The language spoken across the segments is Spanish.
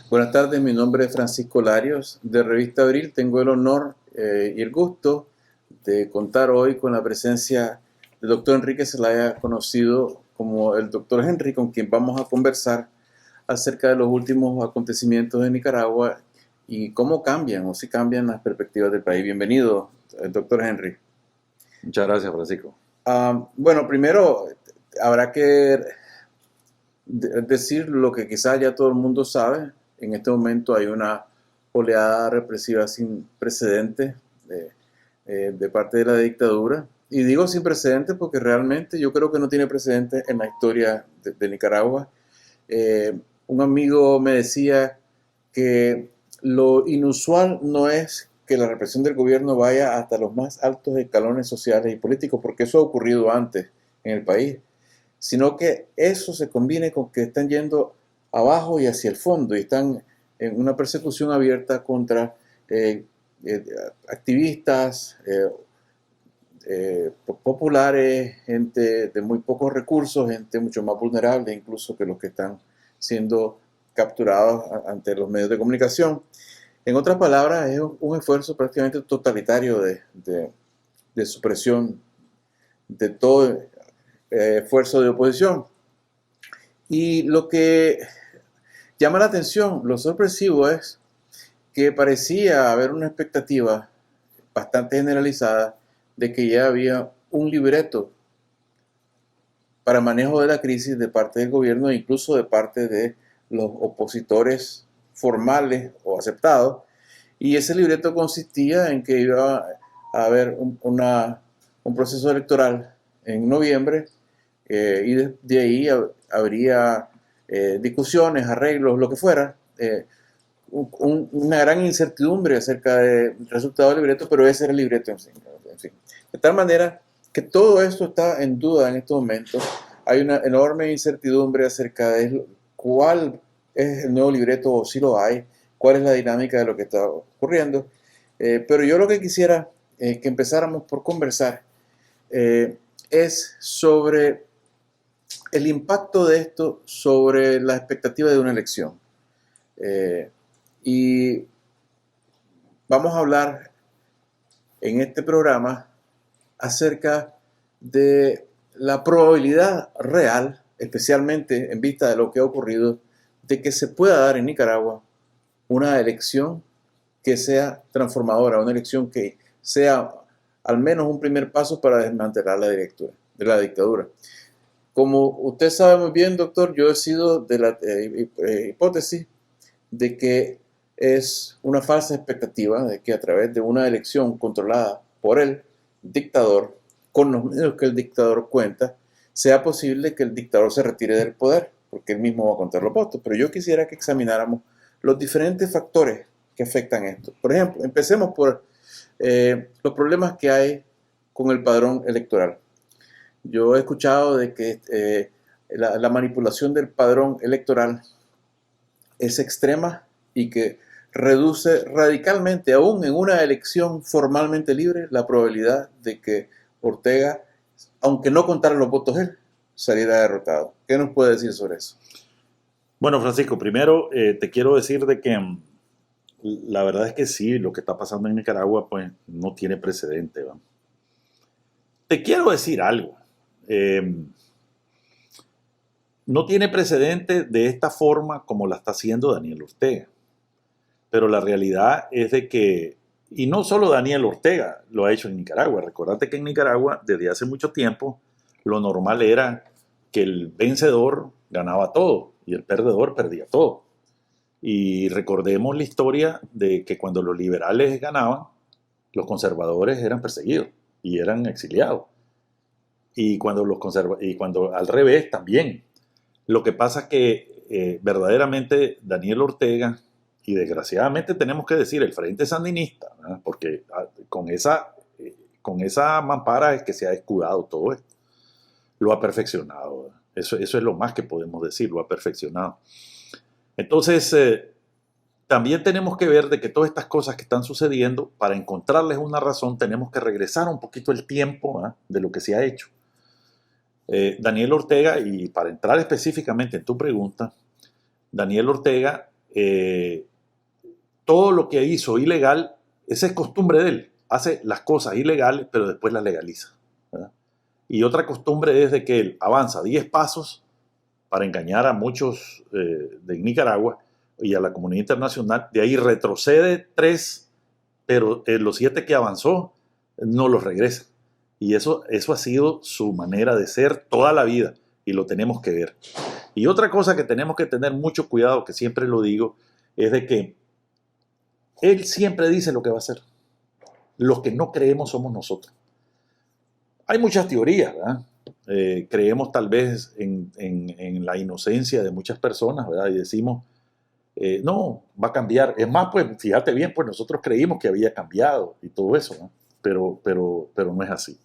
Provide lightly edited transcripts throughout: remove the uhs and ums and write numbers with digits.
Buenas tardes, mi nombre es Francisco Larios de Revista Abril. Tengo el honor y el gusto de contar hoy con la presencia del doctor Enrique Zelaya, conocido como el doctor Henry, con quien vamos a conversar acerca de los últimos acontecimientos de Nicaragua y cómo cambian o si cambian las perspectivas del país. Bienvenido, doctor Henry. Muchas gracias, Francisco. Bueno, primero habrá que decir lo que quizás ya todo el mundo sabe. En este momento hay una oleada represiva sin precedentes de parte de la dictadura. Y digo sin precedentes porque realmente yo creo que no tiene precedentes en la historia de Nicaragua. Un amigo me decía que lo inusual no es que la represión del gobierno vaya hasta los más altos escalones sociales y políticos, porque eso ha ocurrido antes en el país, sino que eso se combine con que están yendo abajo y hacia el fondo y están en una persecución abierta contra activistas populares, gente de muy pocos recursos, gente mucho más vulnerable incluso que los que están siendo capturados ante los medios de comunicación. En otras palabras, es un esfuerzo prácticamente totalitario de supresión de todo esfuerzo de oposición. Y lo que llama la atención, lo sorpresivo es que parecía haber una expectativa bastante generalizada de que ya había un libreto para manejo de la crisis de parte del gobierno e incluso de parte de los opositores formales o aceptados. Y ese libreto consistía en que iba a haber un proceso electoral en noviembre y de ahí habría discusiones, arreglos, lo que fuera. Una gran incertidumbre acerca del resultado del libreto, pero ese era el libreto en fin. De tal manera que todo esto está en duda en estos momentos. Hay una enorme incertidumbre acerca de cuál es el nuevo libreto o si lo hay, cuál es la dinámica de lo que está ocurriendo. Pero yo lo que quisiera que empezáramos por conversar es sobre el impacto de esto sobre la expectativa de una elección. Y vamos a hablar en este programa acerca de la probabilidad real, especialmente en vista de lo que ha ocurrido, de que se pueda dar en Nicaragua una elección que sea transformadora, una elección que sea al menos un primer paso para desmantelar la dictadura. Como usted sabe muy bien, doctor, yo he sido de la hipótesis de que es una falsa expectativa de que a través de una elección controlada por el dictador, con los medios que el dictador cuenta, sea posible que el dictador se retire del poder, porque él mismo va a contar los votos. Pero yo quisiera que examináramos los diferentes factores que afectan esto. Por ejemplo, empecemos por los problemas que hay con el padrón electoral. Yo he escuchado de que la manipulación del padrón electoral es extrema y que reduce radicalmente, aún en una elección formalmente libre, la probabilidad de que Ortega, aunque no contara los votos él, saliera derrotado. ¿Qué nos puede decir sobre eso? Bueno, Francisco, primero te quiero decir de que la verdad es que sí, lo que está pasando en Nicaragua pues no tiene precedente, ¿va? Te quiero decir algo. No tiene precedente de esta forma como la está haciendo Daniel Ortega. Pero la realidad es de que, y no solo Daniel Ortega lo ha hecho en Nicaragua. Recordate que en Nicaragua desde hace mucho tiempo lo normal era que el vencedor ganaba todo y el perdedor perdía todo. Y recordemos la historia de que cuando los liberales ganaban, los conservadores eran perseguidos y eran exiliados. Y cuando al revés también. Lo que pasa es que verdaderamente Daniel Ortega, y desgraciadamente tenemos que decir el Frente Sandinista, ¿verdad? Porque con esa mampara es que se ha escudado todo esto. Lo ha perfeccionado, ¿verdad? Eso es lo más que podemos decir, lo ha perfeccionado. Entonces, también tenemos que ver de que todas estas cosas que están sucediendo, para encontrarles una razón, tenemos que regresar un poquito el tiempo, ¿verdad?, de lo que se ha hecho. Daniel Ortega, y para entrar específicamente en tu pregunta, Daniel Ortega eh, todo lo que hizo ilegal, esa es costumbre de él. Hace las cosas ilegales, pero después las legaliza, ¿verdad? Y otra costumbre es de que él avanza 10 pasos para engañar a muchos de Nicaragua y a la comunidad internacional. De ahí retrocede 3, pero los 7 que avanzó no los regresa. Y eso ha sido su manera de ser toda la vida y lo tenemos que ver. Y otra cosa que tenemos que tener mucho cuidado, que siempre lo digo, es de que él siempre dice lo que va a hacer. Los que no creemos somos nosotros. Hay muchas teorías, ¿verdad? Creemos tal vez en la inocencia de muchas personas, ¿verdad? Y decimos, no, va a cambiar. Es más, pues fíjate bien, pues nosotros creímos que había cambiado y todo eso, ¿no? Pero no es así.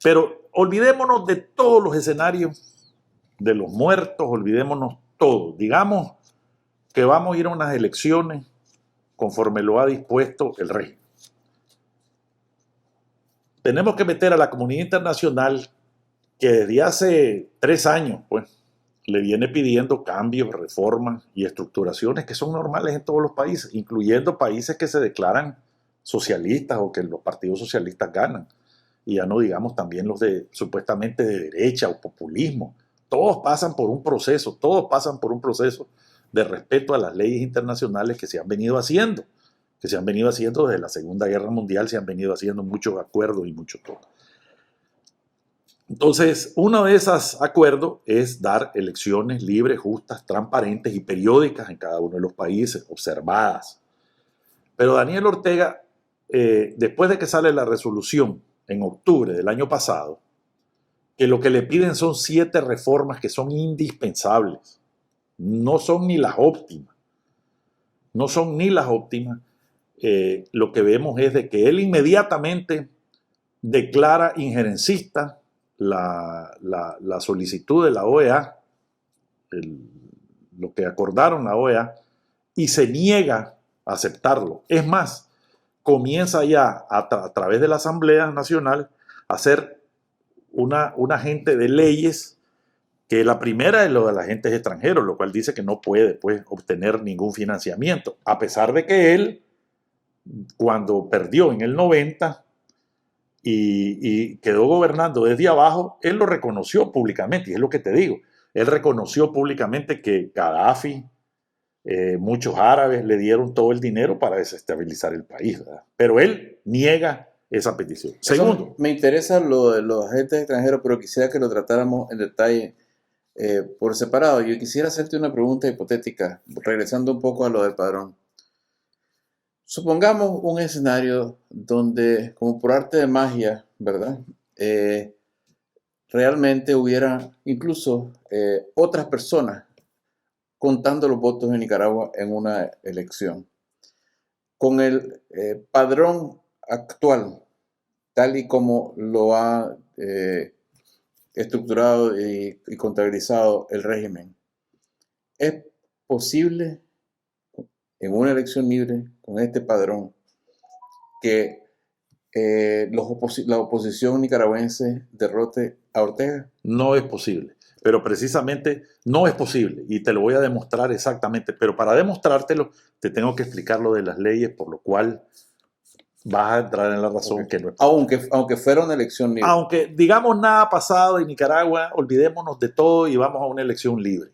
Pero olvidémonos de todos los escenarios, de los muertos, olvidémonos todo. Digamos que vamos a ir a unas elecciones conforme lo ha dispuesto el régimen. Tenemos que meter a la comunidad internacional que desde hace 3 años, pues, le viene pidiendo cambios, reformas y estructuraciones que son normales en todos los países, incluyendo países que se declaran socialistas o que los partidos socialistas ganan. Y ya no digamos también los de supuestamente de derecha o populismo. Todos pasan por un proceso, de respeto a las leyes internacionales que se han venido haciendo, desde la Segunda Guerra Mundial, se han venido haciendo muchos acuerdos y mucho todo. Entonces, uno de esos acuerdos es dar elecciones libres, justas, transparentes y periódicas en cada uno de los países, observadas. Pero Daniel Ortega, después de que sale la resolución en octubre del año pasado, que lo que le piden son 7 reformas que son indispensables, no son ni las óptimas, lo que vemos es de que él inmediatamente declara injerencista la solicitud de la OEA, lo que acordaron la OEA, y se niega a aceptarlo. Es más, comienza ya a través de la Asamblea Nacional a hacer una agente de leyes, que la primera es lo de los agentes extranjeros, lo cual dice que no puede, pues, obtener ningún financiamiento, a pesar de que él, cuando perdió en el 90, y quedó gobernando desde abajo, él lo reconoció públicamente, y es lo que te digo, él reconoció públicamente que Gaddafi, muchos árabes le dieron todo el dinero para desestabilizar el país, ¿verdad? Pero él niega esa petición. Segundo, me interesa lo de los agentes extranjeros, pero quisiera que lo tratáramos en detalle por separado. Yo quisiera hacerte una pregunta hipotética, regresando un poco a lo del padrón. Supongamos un escenario donde, como por arte de magia, ¿verdad? Realmente hubiera incluso otras personas contando los votos en Nicaragua en una elección. Con el padrón actual, tal y como lo ha estructurado y contabilizado el régimen, ¿es posible en una elección libre con este padrón que la oposición nicaragüense derrote a Ortega? no es posible, pero precisamente no es posible, y te lo voy a demostrar exactamente, pero para demostrártelo te tengo que explicar lo de las leyes, por lo cual vas a entrar en la razón, Okay. que no es posible. Aunque fuera una elección libre. Aunque digamos nada ha pasado en Nicaragua, olvidémonos de todo y vamos a una elección libre.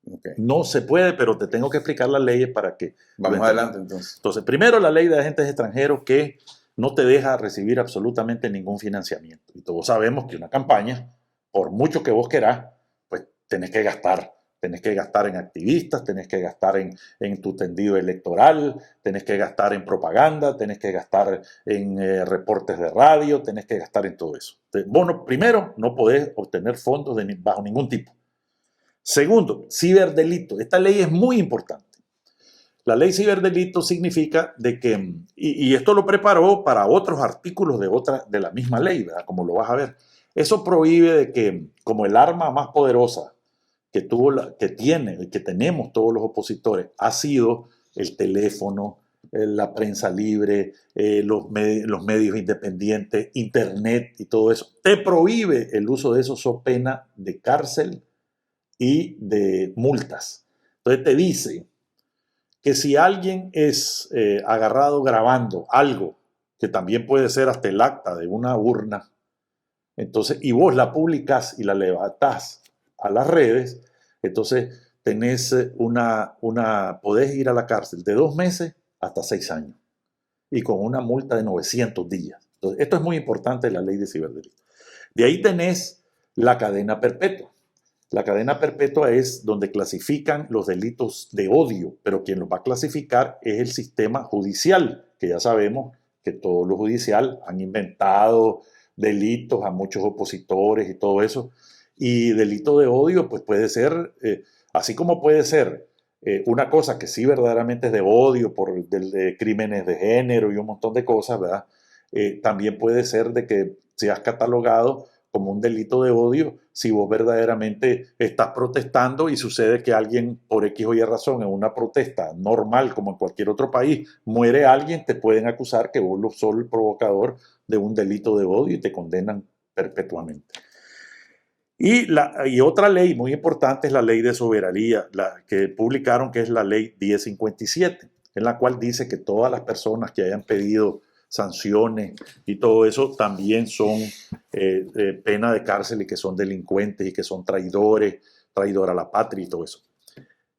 Okay. No se puede, pero te tengo que explicar las leyes para que... Vamos adelante entonces. Entonces, primero la ley de agentes extranjeros, que no te deja recibir absolutamente ningún financiamiento. Y todos sabemos que una campaña, por mucho que vos querás, pues tenés que gastar. Tenés que gastar en activistas, tenés que gastar en tu tendido electoral, tenés que gastar en propaganda, tenés que gastar en reportes de radio, tenés que gastar en todo eso. Entonces, vos primero no podés obtener fondos bajo ningún tipo. Segundo, ciberdelito. Esta ley es muy importante. La ley ciberdelito significa de que, y esto lo preparó para otros artículos de la misma ley, ¿verdad? Como lo vas a ver. Eso prohíbe de que, como el arma más poderosa que tenemos todos los opositores, ha sido el teléfono, la prensa libre, los medios independientes, internet y todo eso. Te prohíbe el uso de eso, so pena de cárcel y de multas. Entonces te dice que si alguien es agarrado grabando algo, que también puede ser hasta el acta de una urna, entonces, y vos la publicás y la levantás a las redes, entonces tenés podés ir a la cárcel de 2 meses hasta 6 años y con una multa de 900 días. Entonces, esto es muy importante en la ley de ciberdelitos. De ahí tenés la cadena perpetua. La cadena perpetua es donde clasifican los delitos de odio, pero quien los va a clasificar es el sistema judicial, que ya sabemos que todo lo judicial han inventado delitos a muchos opositores y todo eso. Y delito de odio, pues puede ser, así como puede ser una cosa que sí verdaderamente es de odio por de crímenes de género y un montón de cosas, ¿verdad? También puede ser de que seas catalogado como un delito de odio si vos verdaderamente estás protestando y sucede que alguien por X o Y razón en una protesta normal como en cualquier otro país muere alguien, te pueden acusar que vos sos el provocador de un delito de odio y te condenan perpetuamente. Y otra ley muy importante es la ley de soberanía, la que publicaron, que es la ley 1057, en la cual dice que todas las personas que hayan pedido sanciones y todo eso también son pena de cárcel y que son delincuentes y que son traidores, traidor a la patria y todo eso.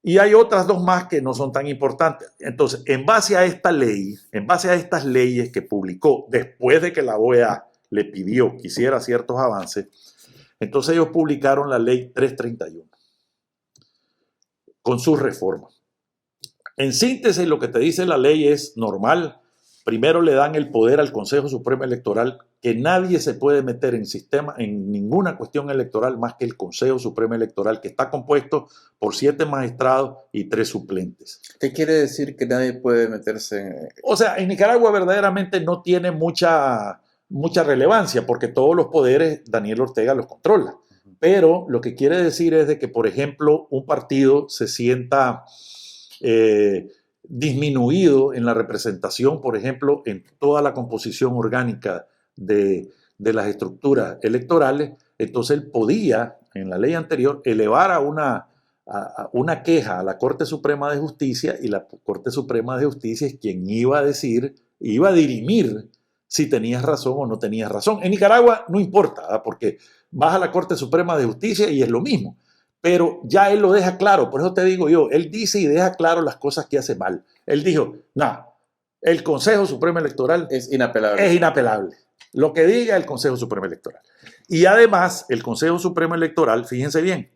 Y hay otras 2 más que no son tan importantes. Entonces, en base a esta ley, en base a estas leyes que publicó después de que la OEA le pidió que hiciera ciertos avances, entonces ellos publicaron la ley 331 con sus reformas. En síntesis, lo que te dice la ley es normal. Primero le dan el poder al Consejo Supremo Electoral, que nadie se puede meter en ninguna cuestión electoral más que el Consejo Supremo Electoral, que está compuesto por 7 magistrados y 3 suplentes. ¿Qué quiere decir que nadie puede meterse en...? O sea, en Nicaragua verdaderamente no tiene mucha relevancia, porque todos los poderes Daniel Ortega los controla. Pero lo que quiere decir es de que, por ejemplo, un partido se sienta disminuido en la representación, por ejemplo, en toda la composición orgánica de las estructuras electorales, entonces él podía, en la ley anterior, elevar a una queja a la Corte Suprema de Justicia, y la Corte Suprema de Justicia es quien iba a decir, iba a dirimir si tenías razón o no tenías razón. En Nicaragua no importa, ¿verdad? Porque vas a la Corte Suprema de Justicia y es lo mismo. Pero ya él lo deja claro, por eso te digo yo, él dice y deja claro las cosas que hace mal. Él dijo, no, el Consejo Supremo Electoral es inapelable. Es inapelable. Lo que diga el Consejo Supremo Electoral. Y además, el Consejo Supremo Electoral, fíjense bien,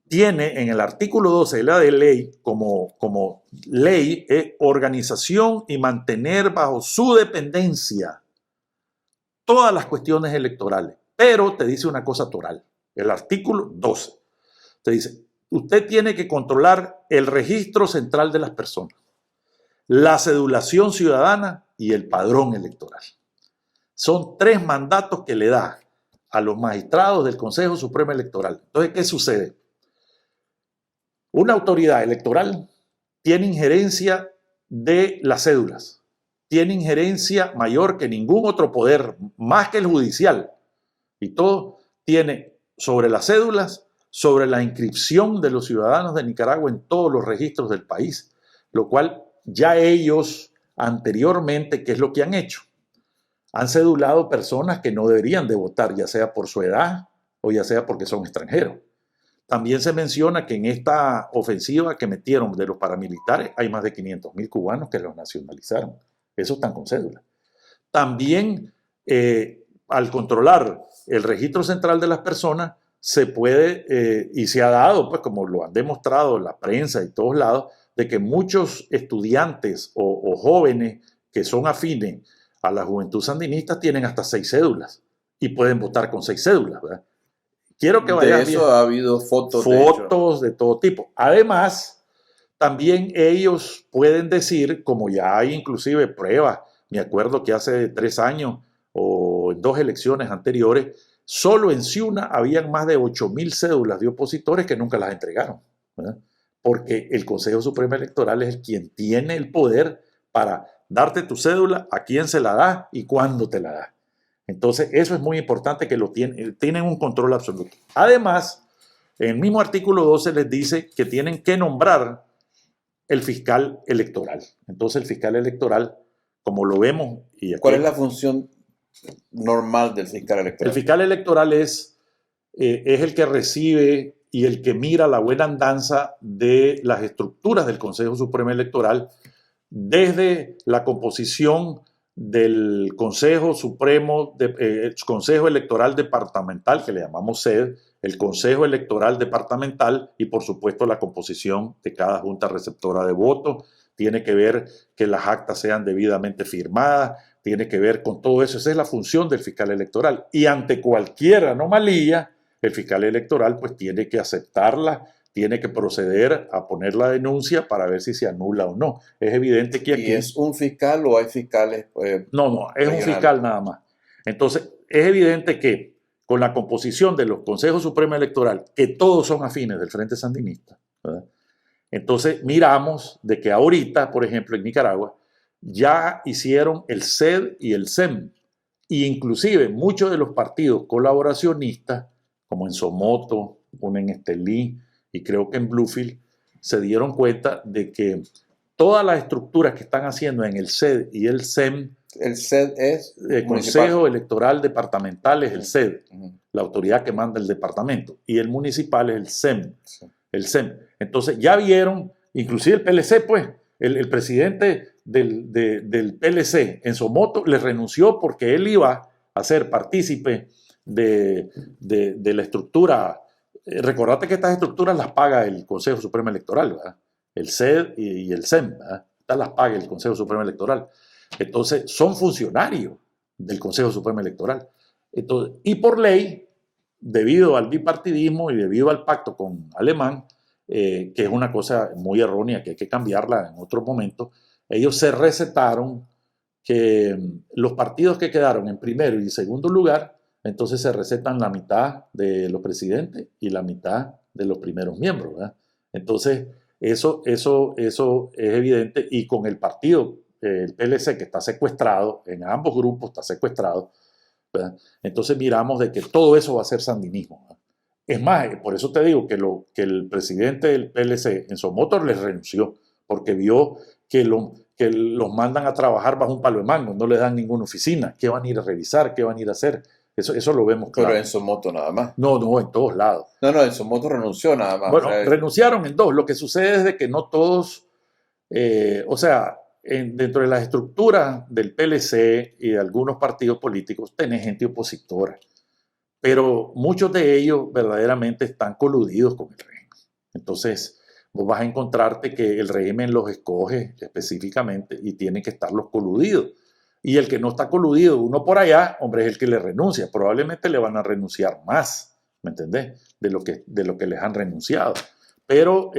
tiene en el artículo 12 de la de ley, como ley, organización y mantener bajo su dependencia todas las cuestiones electorales. Pero te dice una cosa toral, el artículo 12. Te dice, usted tiene que controlar el registro central de las personas, la cedulación ciudadana y el padrón electoral. Son 3 mandatos que le da a los magistrados del Consejo Supremo Electoral. Entonces, ¿qué sucede? Una autoridad electoral tiene injerencia de las cédulas, tiene injerencia mayor que ningún otro poder, más que el judicial, y todo tiene sobre las cédulas, sobre la inscripción de los ciudadanos de Nicaragua en todos los registros del país, lo cual ya ellos anteriormente, ¿qué es lo que han hecho? Han cedulado personas que no deberían de votar, ya sea por su edad o ya sea porque son extranjeros. También se menciona que en esta ofensiva que metieron de los paramilitares hay más de 500,000 cubanos que los nacionalizaron. Esos están con cédula. También al controlar el registro central de las personas, se puede, y se ha dado, pues como lo han demostrado la prensa y todos lados, de que muchos estudiantes o jóvenes que son afines a la juventud sandinista tienen hasta 6 cédulas y pueden votar con 6 cédulas, ¿verdad? Quiero que vayan de eso bien. Ha habido fotos de todo tipo. Además, también ellos pueden decir, como ya hay inclusive pruebas, me acuerdo que hace 3 años o en 2 elecciones anteriores, solo en Ciuna habían más de 8,000 cédulas de opositores que nunca las entregaron, ¿verdad? Porque el Consejo Supremo Electoral es quien tiene el poder para darte tu cédula, a quién se la da y cuándo te la da. Entonces, eso es muy importante, que tienen un control absoluto. Además, en el mismo artículo 12 les dice que tienen que nombrar el fiscal electoral. Entonces el fiscal electoral, como lo vemos... Y aquí, ¿cuál es la función normal del fiscal electoral? El fiscal electoral es el que recibe y el que mira la buena andanza de las estructuras del Consejo Supremo Electoral desde la composición del Consejo Supremo, Consejo Electoral Departamental, que le llamamos SED, el Consejo Electoral Departamental y por supuesto la composición de cada junta receptora de votos. Tiene que ver que las actas sean debidamente firmadas, tiene que ver con todo eso. Esa es la función del fiscal electoral. Y ante cualquier anomalía, el fiscal electoral pues tiene que aceptarla, tiene que proceder a poner la denuncia para ver si se anula o no. Es evidente que aquí... ¿Y es un fiscal o hay fiscales? No, es un fiscal nada más. Entonces, es evidente que con la composición de los consejos supremos electoral, que todos son afines del Frente Sandinista, ¿verdad? Entonces miramos de que ahorita, por ejemplo, en Nicaragua, ya hicieron el SED y el SEM, e inclusive muchos de los partidos colaboracionistas, como en Somoto, uno en Estelí y creo que en Bluefield, se dieron cuenta de que todas las estructuras que están haciendo en el SED y el SEM, el SED es el Consejo Electoral Departamental es el SED, la autoridad que manda el departamento, y el municipal es el SEM, el SEM. Entonces ya vieron, inclusive el PLC, pues, el presidente del PLC en Somoto le renunció porque él iba a ser partícipe de la estructura. Recordate que estas estructuras las paga el Consejo Supremo Electoral, ¿verdad? El SED y el SEM, ¿verdad? Estas las paga el Consejo Supremo Electoral. Entonces, son funcionarios del Consejo Supremo Electoral. Entonces, y por ley, debido al bipartidismo y debido al pacto con Alemán, que es una cosa muy errónea que hay que cambiarla en otro momento, ellos se recetaron que los partidos que quedaron en primero y segundo lugar, entonces se recetan la mitad de los presidentes y la mitad de los primeros miembros, ¿verdad? Entonces, eso es evidente, y con el partido, el PLC, que está secuestrado, en ambos grupos está secuestrado, ¿verdad? Entonces miramos de que todo eso va a ser sandinismo, ¿verdad? Es más, por eso te digo que el presidente del PLC en Somoto les renunció, porque vio que los mandan a trabajar bajo un palo de mango, no les dan ninguna oficina. ¿Qué van a ir a revisar? ¿Qué van a ir a hacer? Eso lo vemos claro. Pero en Somoto nada más. No, en todos lados. No, en Somoto renunció nada más. Bueno, renunciaron en dos. Lo que sucede es de que no todos, dentro de las estructuras del PLC y de algunos partidos políticos, tenés gente opositora. Pero muchos de ellos verdaderamente están coludidos con el régimen. Entonces, vos vas a encontrarte que el régimen los escoge específicamente y tienen que estar los coludidos. Y el que no está coludido, uno por allá, hombre, es el que le renuncia. Probablemente le van a renunciar más, ¿me entendés? De lo que les han renunciado. Pero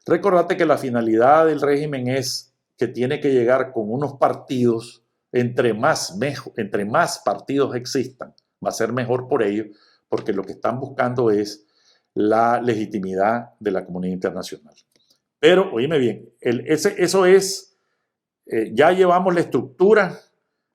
recordate que la finalidad del régimen es que tiene que llegar con unos partidos, entre más partidos existan, va a ser mejor por ellos, porque lo que están buscando es la legitimidad de la comunidad internacional. Pero, oíme bien, ya llevamos la estructura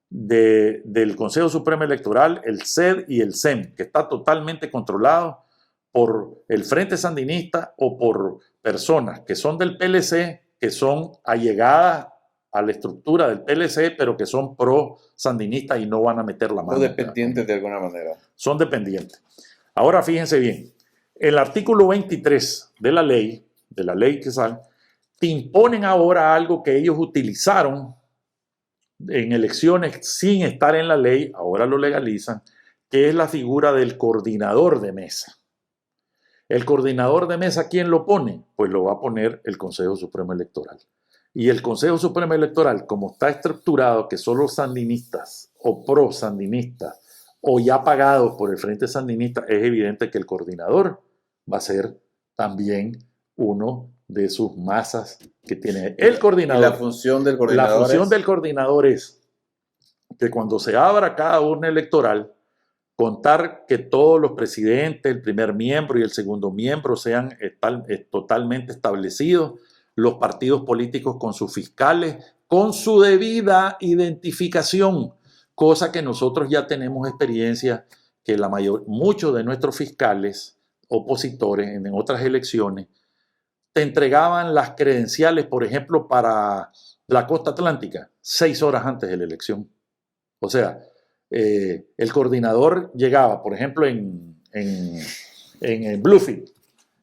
del Consejo Supremo Electoral, el SED y el SEM, que está totalmente controlado por el Frente Sandinista o por personas que son del PLC, que son allegadas a la estructura del PLC, pero que son pro-sandinistas y no van a meter la mano. O dependientes de alguna manera. Son dependientes. Ahora fíjense bien, el artículo 23 de la ley que sale, te imponen ahora algo que ellos utilizaron en elecciones sin estar en la ley, ahora lo legalizan, que es la figura del coordinador de mesa. El coordinador de mesa, ¿quién lo pone? Pues lo va a poner el Consejo Supremo Electoral. Y el Consejo Supremo Electoral, como está estructurado, que son los sandinistas o pro-sandinistas o ya pagados por el Frente Sandinista, es evidente que el coordinador va a ser también uno de sus masas que tiene el coordinador. ¿Y la función del coordinador? La función del coordinador es que cuando se abra cada urna electoral, contar que todos los presidentes, el primer miembro y el segundo miembro sean totalmente establecidos, los partidos políticos con sus fiscales, con su debida identificación, cosa que nosotros ya tenemos experiencia, que muchos de nuestros fiscales opositores en otras elecciones te entregaban las credenciales, por ejemplo, para la costa atlántica, 6 horas antes de la elección. O sea, el coordinador llegaba, por ejemplo, en Bluefield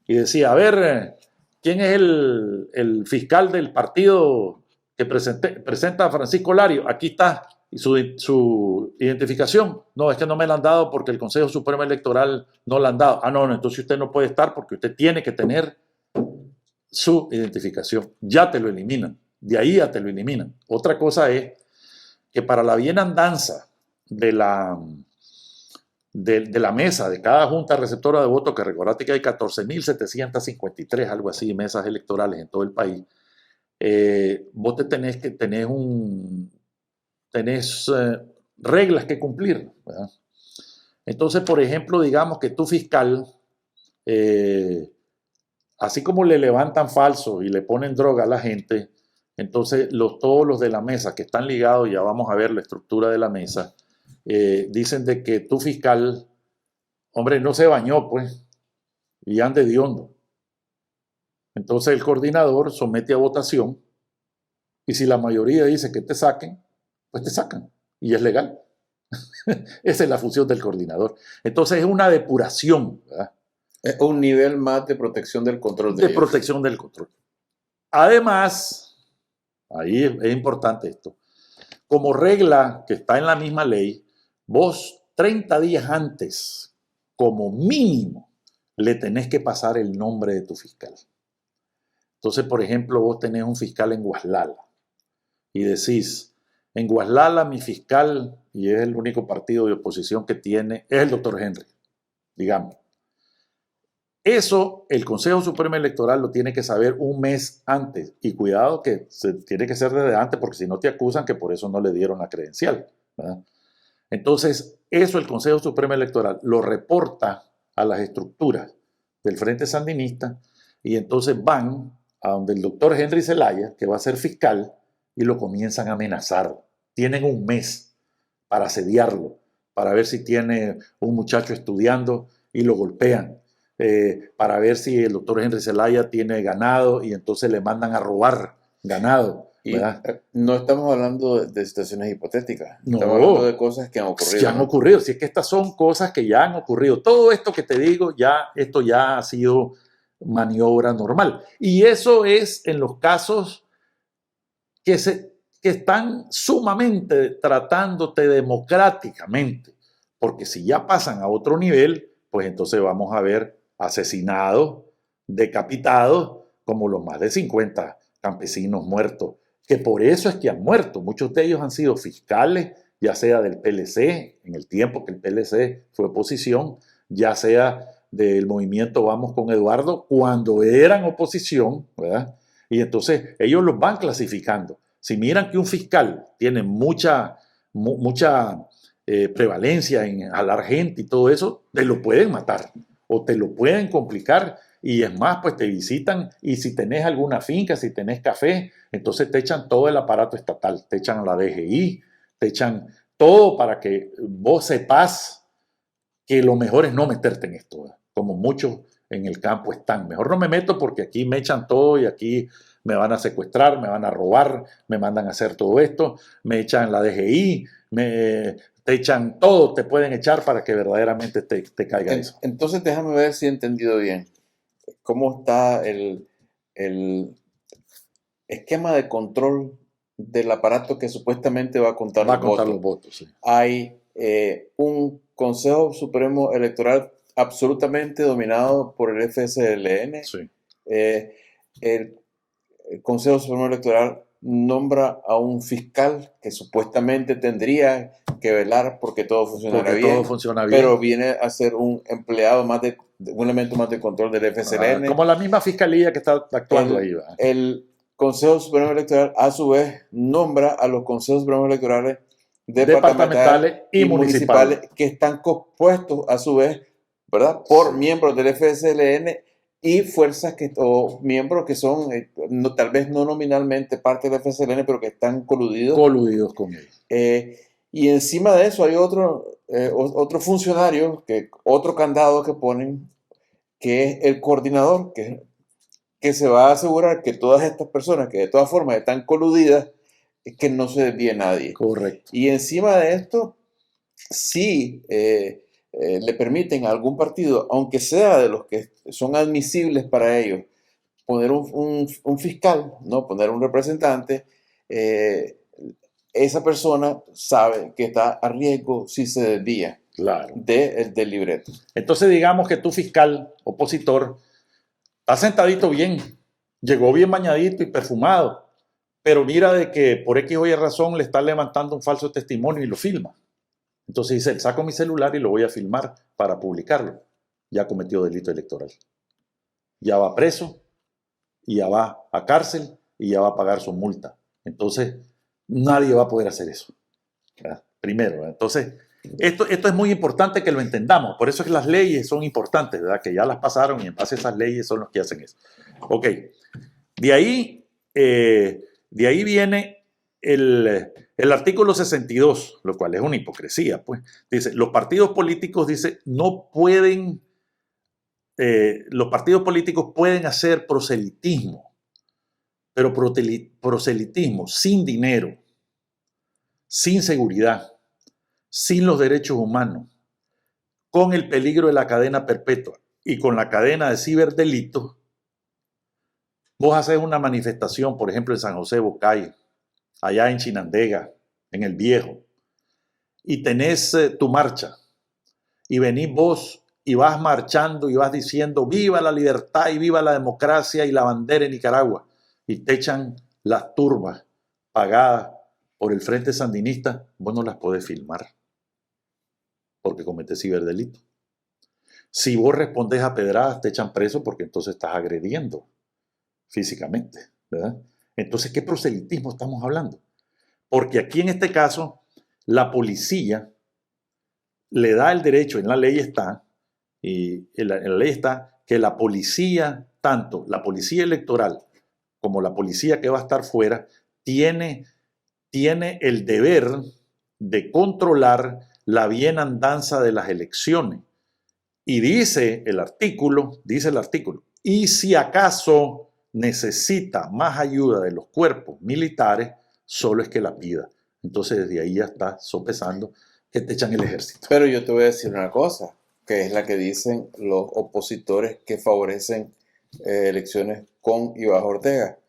y decía, a ver, ¿quién es el fiscal del partido que presenta a Francisco Lario? Aquí está su identificación. No, es que no me la han dado porque el Consejo Supremo Electoral no la han dado. Ah, no, entonces usted no puede estar porque usted tiene que tener su identificación. Ya te lo eliminan. De ahí ya te lo eliminan. Otra cosa es que para la bienandanza de la mesa de cada junta receptora de votos, que recordate que hay 14.753, algo así, mesas electorales en todo el país, vos tenés reglas que cumplir, ¿verdad? Entonces, por ejemplo, digamos que tu fiscal, así como le levantan falso y le ponen droga a la gente, entonces todos los de la mesa que están ligados, ya vamos a ver la estructura de la mesa, dicen de que tu fiscal, hombre, no se bañó, pues, y ande de hondo. Entonces el coordinador somete a votación y si la mayoría dice que te saquen, pues te sacan y es legal. Esa es la función del coordinador. Entonces es una depuración, ¿verdad? Es un nivel más de protección del control de protección del control. Además, ahí es importante esto, como regla que está en la misma ley, vos 30 días antes, como mínimo, le tenés que pasar el nombre de tu fiscal. Entonces, por ejemplo, vos tenés un fiscal en Guaslala y decís, en Guaslala mi fiscal, y es el único partido de oposición que tiene, es el doctor Henry, digamos. Eso el Consejo Supremo Electoral lo tiene que saber un mes antes. Y cuidado que tiene que ser desde antes porque si no te acusan que por eso no le dieron la credencial, ¿verdad? Entonces, eso el Consejo Supremo Electoral lo reporta a las estructuras del Frente Sandinista y entonces van a donde el doctor Henry Zelaya, que va a ser fiscal, y lo comienzan a amenazar. Tienen un mes para asediarlo, para ver si tiene un muchacho estudiando y lo golpean. Para ver si el doctor Henry Zelaya tiene ganado y entonces le mandan a robar ganado. ¿Verdad? Y no estamos hablando de situaciones hipotéticas, no, estamos hablando de cosas que han ocurrido. Ya han ocurrido, si es que estas son cosas que ya han ocurrido. Todo esto que te digo, esto ya ha sido maniobra normal. Y eso es en los casos que están sumamente tratándote democráticamente, porque si ya pasan a otro nivel, pues entonces vamos a ver asesinados, decapitados, como los más de 50 campesinos muertos, que por eso es que han muerto. Muchos de ellos han sido fiscales, ya sea del PLC, en el tiempo que el PLC fue oposición, ya sea del movimiento Vamos con Eduardo, cuando eran oposición, ¿verdad? Y entonces ellos los van clasificando. Si miran que un fiscal tiene mucha prevalencia en jalar gente y todo eso, te lo pueden matar o te lo pueden complicar y es más, pues te visitan y si tenés alguna finca, si tenés café, entonces te echan todo el aparato estatal, te echan la DGI, te echan todo para que vos sepas que lo mejor es no meterte en esto, ¿verdad? Como muchos en el campo están. Mejor no me meto porque aquí me echan todo y aquí me van a secuestrar, me van a robar, me mandan a hacer todo esto, me echan la DGI, te echan todo, te pueden echar para que verdaderamente te caiga eso. Entonces déjame ver si he entendido bien. ¿Cómo está el esquema de control del aparato que supuestamente va a contar los votos? Sí. Hay un Consejo Supremo Electoral absolutamente dominado por el FSLN. Sí. El Consejo Supremo Electoral nombra a un fiscal que supuestamente tendría que velar porque todo funcionara bien, pero viene a ser un empleado más un elemento más de control del FSLN. Como la misma fiscalía que está actuando ahí. El Consejo Supremo Electoral a su vez nombra a los consejos supremos electorales departamentales y municipales que están compuestos a su vez, ¿verdad?, por miembros del FSLN y fuerzas o miembros que son tal vez no nominalmente parte del FSLN, pero que están coludidos con ellos. Y encima de eso hay otro funcionario, otro candado que ponen, que es el coordinador, que que se va a asegurar que todas estas personas que de todas formas están coludidas, que no se desvíe nadie. Correcto. Y encima de esto, sí le permiten a algún partido, aunque sea de los que son admisibles para ellos, poner un fiscal, ¿no? Poner un representante, esa persona sabe que está a riesgo si se desvía Claro. del libreto. Entonces digamos que tu fiscal opositor está sentadito bien, llegó bien bañadito y perfumado, pero mira de que por X o Y razón le está levantando un falso testimonio y lo filma. Entonces dice, saco mi celular y lo voy a filmar para publicarlo. Ya cometió delito electoral. Ya va preso y ya va a cárcel y ya va a pagar su multa. Entonces, nadie va a poder hacer eso. ¿Verdad? Primero, ¿verdad? Entonces, esto es muy importante que lo entendamos. Por eso es que las leyes son importantes, ¿verdad? Que ya las pasaron y en base a esas leyes son los que hacen eso. Ok. De ahí viene el artículo 62, lo cual es una hipocresía, pues. Dice, los partidos políticos, dice, no pueden, los partidos políticos pueden hacer proselitismo, pero proselitismo sin dinero, sin seguridad, sin los derechos humanos, con el peligro de la cadena perpetua y con la cadena de ciberdelitos. Vos haces una manifestación, por ejemplo, en San José Bocay, allá en Chinandega, en El Viejo, y tenés tu marcha, y venís vos y vas marchando y vas diciendo viva la libertad y viva la democracia y la bandera de Nicaragua, y te echan las turbas pagadas por el Frente Sandinista, vos no las podés filmar, porque cometés ciberdelito. Si vos respondés a pedradas, te echan preso porque entonces estás agrediendo físicamente, ¿verdad? Entonces, ¿qué proselitismo estamos hablando? Porque aquí en este caso, la policía le da el derecho, en la ley está, y en la ley está que la policía, tanto la policía electoral como la policía que va a estar fuera, tiene el deber de controlar la bienandanza de las elecciones. Y dice el artículo, y si acaso necesita más ayuda de los cuerpos militares, solo es que la pida. Entonces desde ahí ya está sopesando que te echan el ejército. Pero yo te voy a decir una cosa, que es la que dicen los opositores que favorecen elecciones con y bajo Ortega.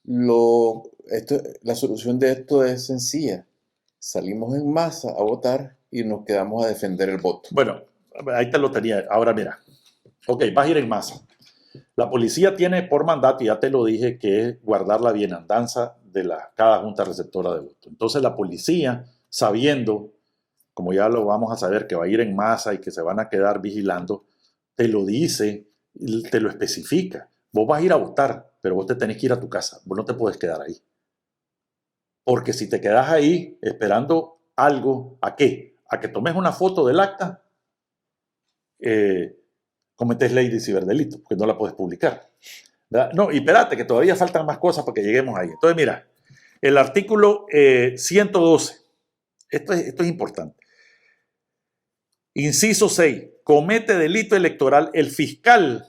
La solución de esto es sencilla. Salimos en masa a votar y nos quedamos a defender el voto. Bueno, ahí te lo tenía. Ahora mira, ok, vas a ir en masa. La policía tiene por mandato, y ya te lo dije, que es guardar la bienandanza de cada junta receptora de voto. Entonces la policía, sabiendo, como ya lo vamos a saber, que va a ir en masa y que se van a quedar vigilando, te lo dice, te lo especifica. Vos vas a ir a votar, pero vos te tenés que ir a tu casa. Vos no te puedes quedar ahí. Porque si te quedas ahí esperando algo, ¿a qué? A que tomes una foto del acta, cometés ley de ciberdelito, porque no la puedes publicar. ¿Verdad? No, y espérate, que todavía faltan más cosas para que lleguemos ahí. Entonces, mira, el artículo 112, esto es importante. Inciso 6, comete delito electoral el fiscal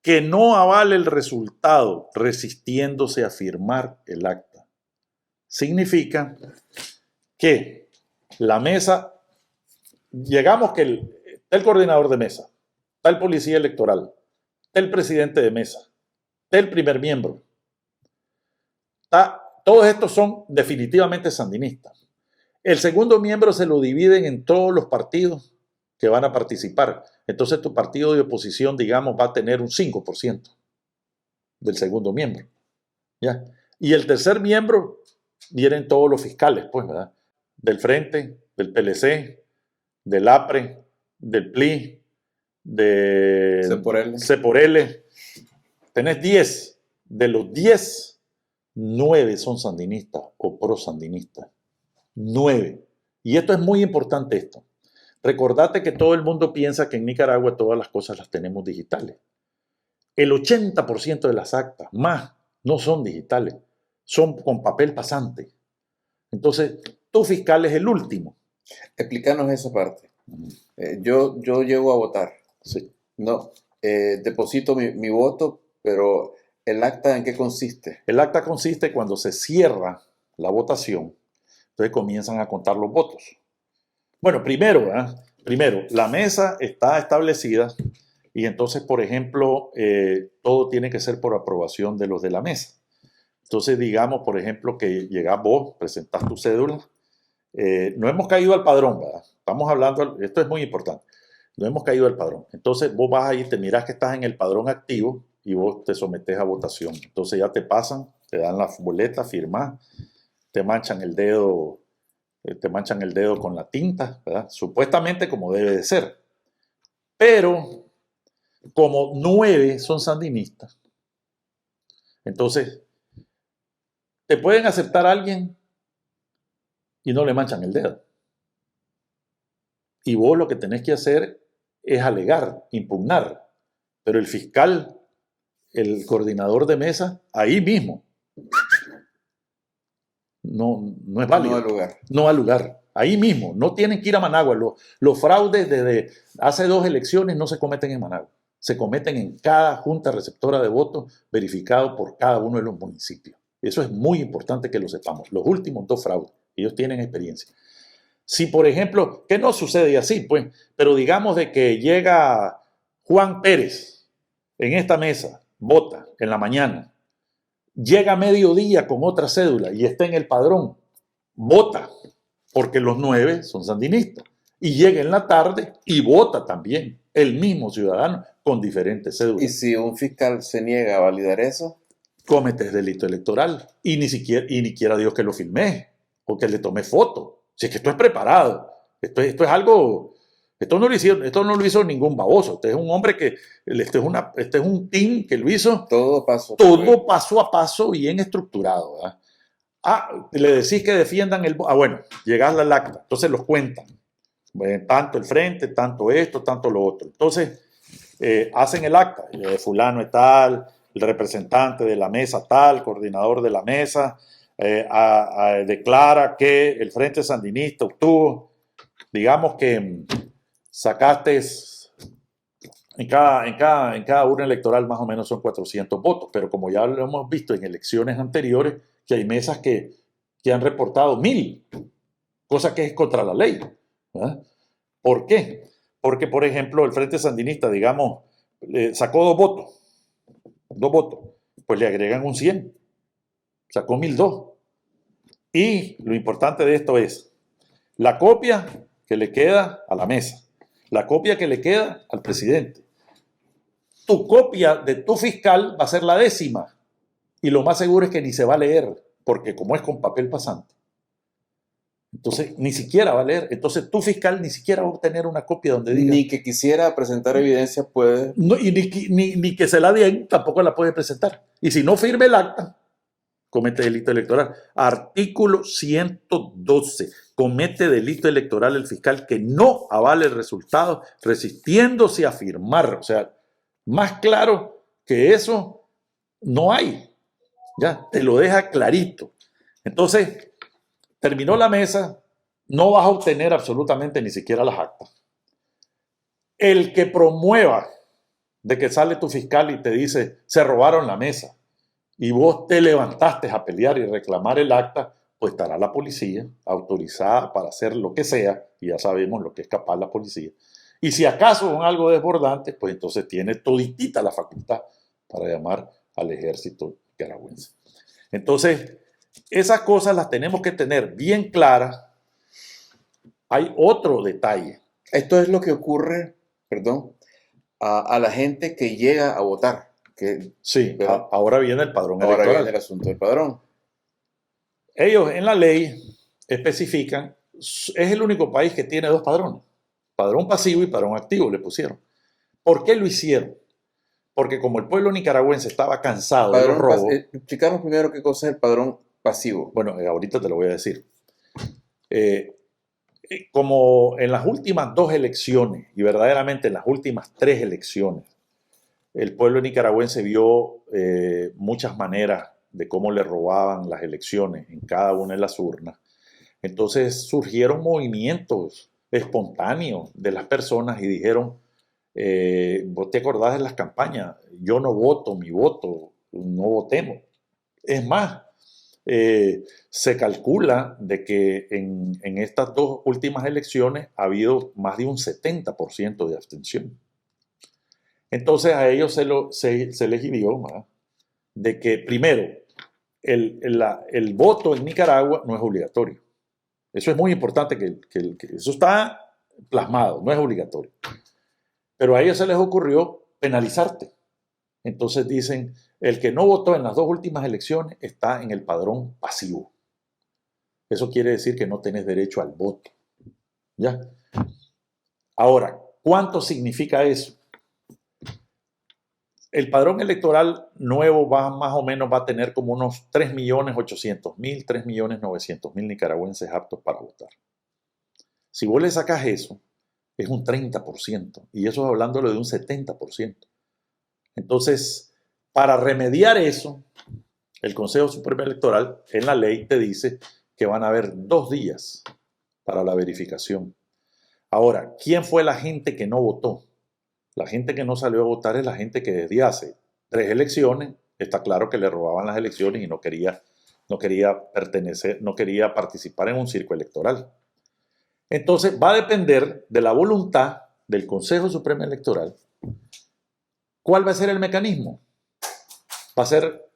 que no avale el resultado resistiéndose a firmar el acta. Significa que la mesa, llegamos que está el coordinador de mesa, está el policía electoral, está el presidente de mesa, está el primer miembro, todos estos son definitivamente sandinistas. El segundo miembro se lo dividen en todos los partidos que van a participar. Entonces tu partido de oposición, digamos, va a tener un 5% del segundo miembro. ¿Ya? Y el tercer miembro vienen todos los fiscales, pues, ¿verdad? Del Frente, del PLC, del APRE, del PLI, de C por L. Tenés 10. De los 10, 9 son sandinistas o pro-sandinistas. 9. Y esto es muy importante esto. Recordate que todo el mundo piensa que en Nicaragua todas las cosas las tenemos digitales. El 80% de las actas, más, no son digitales, son con papel pasante. Entonces, tu fiscal es el último. Explícanos esa parte. Yo llego a votar. Sí. No, deposito mi voto, pero ¿el acta en qué consiste? El acta consiste cuando se cierra la votación, entonces comienzan a contar los votos. Bueno, primero, la mesa está establecida y entonces, por ejemplo, todo tiene que ser por aprobación de los de la mesa. Entonces, digamos, por ejemplo, que llegás vos, presentás tu cédula. No hemos caído al padrón, ¿verdad? Estamos hablando, esto es muy importante. No hemos caído al padrón. Entonces, vos vas ahí, te mirás que estás en el padrón activo y vos te sometés a votación. Entonces, ya te pasan, te dan la boleta, firmás, te manchan el dedo con la tinta, ¿verdad? Supuestamente como debe de ser. Pero como 9 son sandinistas, entonces te pueden aceptar a alguien y no le manchan el dedo. Y vos lo que tenés que hacer es alegar, impugnar. Pero el fiscal, el coordinador de mesa, ahí mismo, no es válido. No da lugar. No da lugar. Ahí mismo, no tienen que ir a Managua. Los fraudes desde hace 2 elecciones no se cometen en Managua. Se cometen en cada junta receptora de votos verificado por cada uno de los municipios. Eso es muy importante que lo sepamos. Los últimos 2 fraudes, ellos tienen experiencia. Si, por ejemplo, que no sucede así, pues, pero digamos de que llega Juan Pérez en esta mesa, vota en la mañana, llega a mediodía con otra cédula y está en el padrón, vota, porque los 9 son sandinistas, y llega en la tarde y vota también, el mismo ciudadano con diferentes cédulas. Y si un fiscal se niega a validar eso, cometes delito electoral y ni siquiera Dios que lo filmé o que le tome foto. Si es que esto es preparado, esto es algo, esto no lo hizo ningún baboso, este es un hombre que, este es un team que lo hizo todo paso a paso, bien estructurado, ¿verdad? Le decís que defiendan bueno, llegás al acta, entonces los cuentan, tanto el frente, tanto esto, tanto lo otro, entonces hacen el acta, fulano es tal, el representante de la mesa tal, coordinador de la mesa, declara que el Frente Sandinista obtuvo, digamos que sacaste en cada urna electoral más o menos son 400 votos, pero como ya lo hemos visto en elecciones anteriores, que hay mesas que han reportado 1000, cosa que es contra la ley, ¿verdad? ¿Por qué? Porque, por ejemplo, el Frente Sandinista, digamos, sacó 2 votos, pues le agregan un 100, sacó 1002. Y lo importante de esto es la copia que le queda a la mesa, la copia que le queda al presidente. Tu copia de tu fiscal va a ser la 10ª y lo más seguro es que ni se va a leer, porque como es con papel pasante, entonces ni siquiera va a leer. Entonces tu fiscal ni siquiera va a obtener una copia donde diga. Ni que quisiera presentar evidencia puede. No, y ni que se la den, tampoco la puede presentar. Y si no firme el acta, comete delito electoral. Artículo 112. Comete delito electoral el fiscal que no avale el resultado resistiéndose a firmar. O sea, más claro que eso no hay. Ya, te lo deja clarito. Entonces, terminó la mesa, no vas a obtener absolutamente ni siquiera las actas. El que promueva de que sale tu fiscal y te dice, se robaron la mesa, y vos te levantaste a pelear y reclamar el acta, pues estará la policía autorizada para hacer lo que sea, y ya sabemos lo que es capaz la policía. Y si acaso son algo desbordante, pues entonces tiene toditita la facultad para llamar al ejército nicaragüense. Entonces, esas cosas las tenemos que tener bien claras. Hay otro detalle. Esto es lo que ocurre, perdón, a la gente que llega a votar. Sí, ahora viene el padrón electoral. Ahora viene el asunto del padrón. Ellos en la ley especifican, es el único país que tiene 2 padrones. Padrón pasivo y padrón activo le pusieron. ¿Por qué lo hicieron? Porque como el pueblo nicaragüense estaba cansado de los robos. Explicarnos primero qué cosa es el padrón pasivo. Bueno, ahorita te lo voy a decir. Como en las últimas 2 elecciones, y verdaderamente en las últimas 3 elecciones, el pueblo nicaragüense vio muchas maneras de cómo le robaban las elecciones en cada una de las urnas. Entonces surgieron movimientos espontáneos de las personas y dijeron, Vos te acordás de las campañas, yo no voto, mi voto, no votemos. Es más, se calcula de que en estas dos últimas elecciones ha habido más de un 70% de abstención. Entonces a ellos se les hirió, ¿verdad? De que primero, el voto en Nicaragua no es obligatorio. Eso es muy importante, que eso está plasmado, no es obligatorio. Pero a ellos se les ocurrió penalizarte. Entonces dicen, el que no votó en las dos últimas elecciones está en el padrón pasivo. Eso quiere decir que no tenés derecho al voto. ¿Ya? Ahora, ¿cuánto significa eso? El padrón electoral nuevo más o menos va a tener como unos 3.800.000, 3.900.000 nicaragüenses aptos para votar. Si vos le sacas eso, es un 30%, y eso es hablándolo de un 70%. Entonces, para remediar eso, el Consejo Supremo Electoral en la ley te dice que van a haber 2 días para la verificación. Ahora, ¿quién fue la gente que no votó? La gente que no salió a votar es la gente que desde hace 3 elecciones, está claro que le robaban las elecciones y no quería pertenecer, no quería participar en un circo electoral. Entonces va a depender de la voluntad del Consejo Supremo Electoral. ¿Cuál va a ser el mecanismo? Va a ser,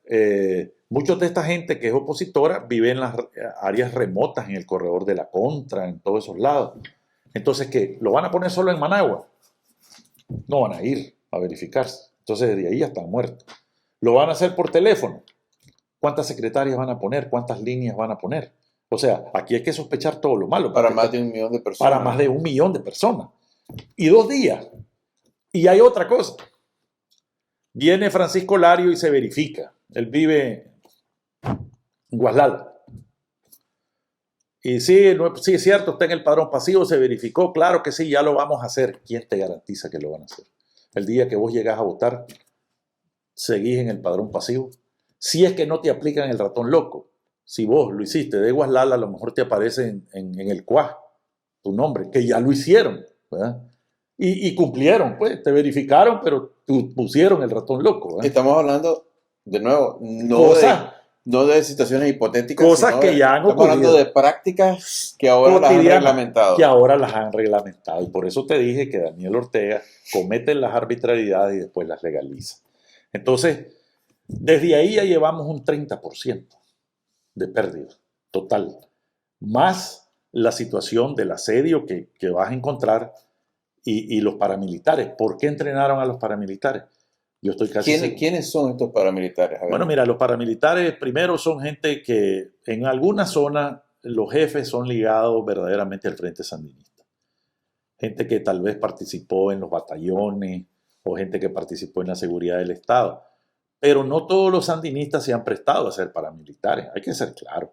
muchos de esta gente que es opositora vive en las áreas remotas, en el corredor de la Contra, en todos esos lados. Entonces, ¿qué? ¿Lo van a poner solo en Managua? No van a ir a verificarse. Entonces, desde ahí ya están muertos. ¿Lo van a hacer por teléfono? ¿Cuántas secretarias van a poner? ¿Cuántas líneas van a poner? O sea, aquí hay que sospechar todo lo malo. Para más de 1 millón de personas. Para más de 1 millón de personas. Y 2 días. Y hay otra cosa. Viene Francisco Lario y se verifica. Él vive en Guaslala. Y sí, sí, es cierto, está en el padrón pasivo, se verificó, claro que sí, ya lo vamos a hacer. ¿Quién te garantiza que lo van a hacer? El día que vos llegás a votar, seguís en el padrón pasivo. Si es que no te aplican el ratón loco. Si vos lo hiciste de Guaslala, a lo mejor te aparece en el CUAS tu nombre, que ya lo hicieron, ¿verdad? Y cumplieron, pues, te verificaron, pero pusieron el ratón loco, ¿verdad? Estamos hablando, de nuevo, no de situaciones hipotéticas, cosas que ya han ocurrido. Estamos hablando de prácticas que ahora las han reglamentado. Que ahora las han reglamentado. Y por eso te dije que Daniel Ortega comete las arbitrariedades y después las legaliza. Entonces, desde ahí ya llevamos un 30% de pérdida total. Más la situación del asedio que vas a encontrar y los paramilitares. ¿Por qué entrenaron a los paramilitares? Yo estoy casi ¿Quiénes son estos paramilitares? Bueno, mira, los paramilitares primero son gente que en alguna zona los jefes son ligados verdaderamente al Frente Sandinista. Gente que tal vez participó en los batallones o gente que participó en la seguridad del Estado. Pero no todos los sandinistas se han prestado a ser paramilitares, hay que ser claro.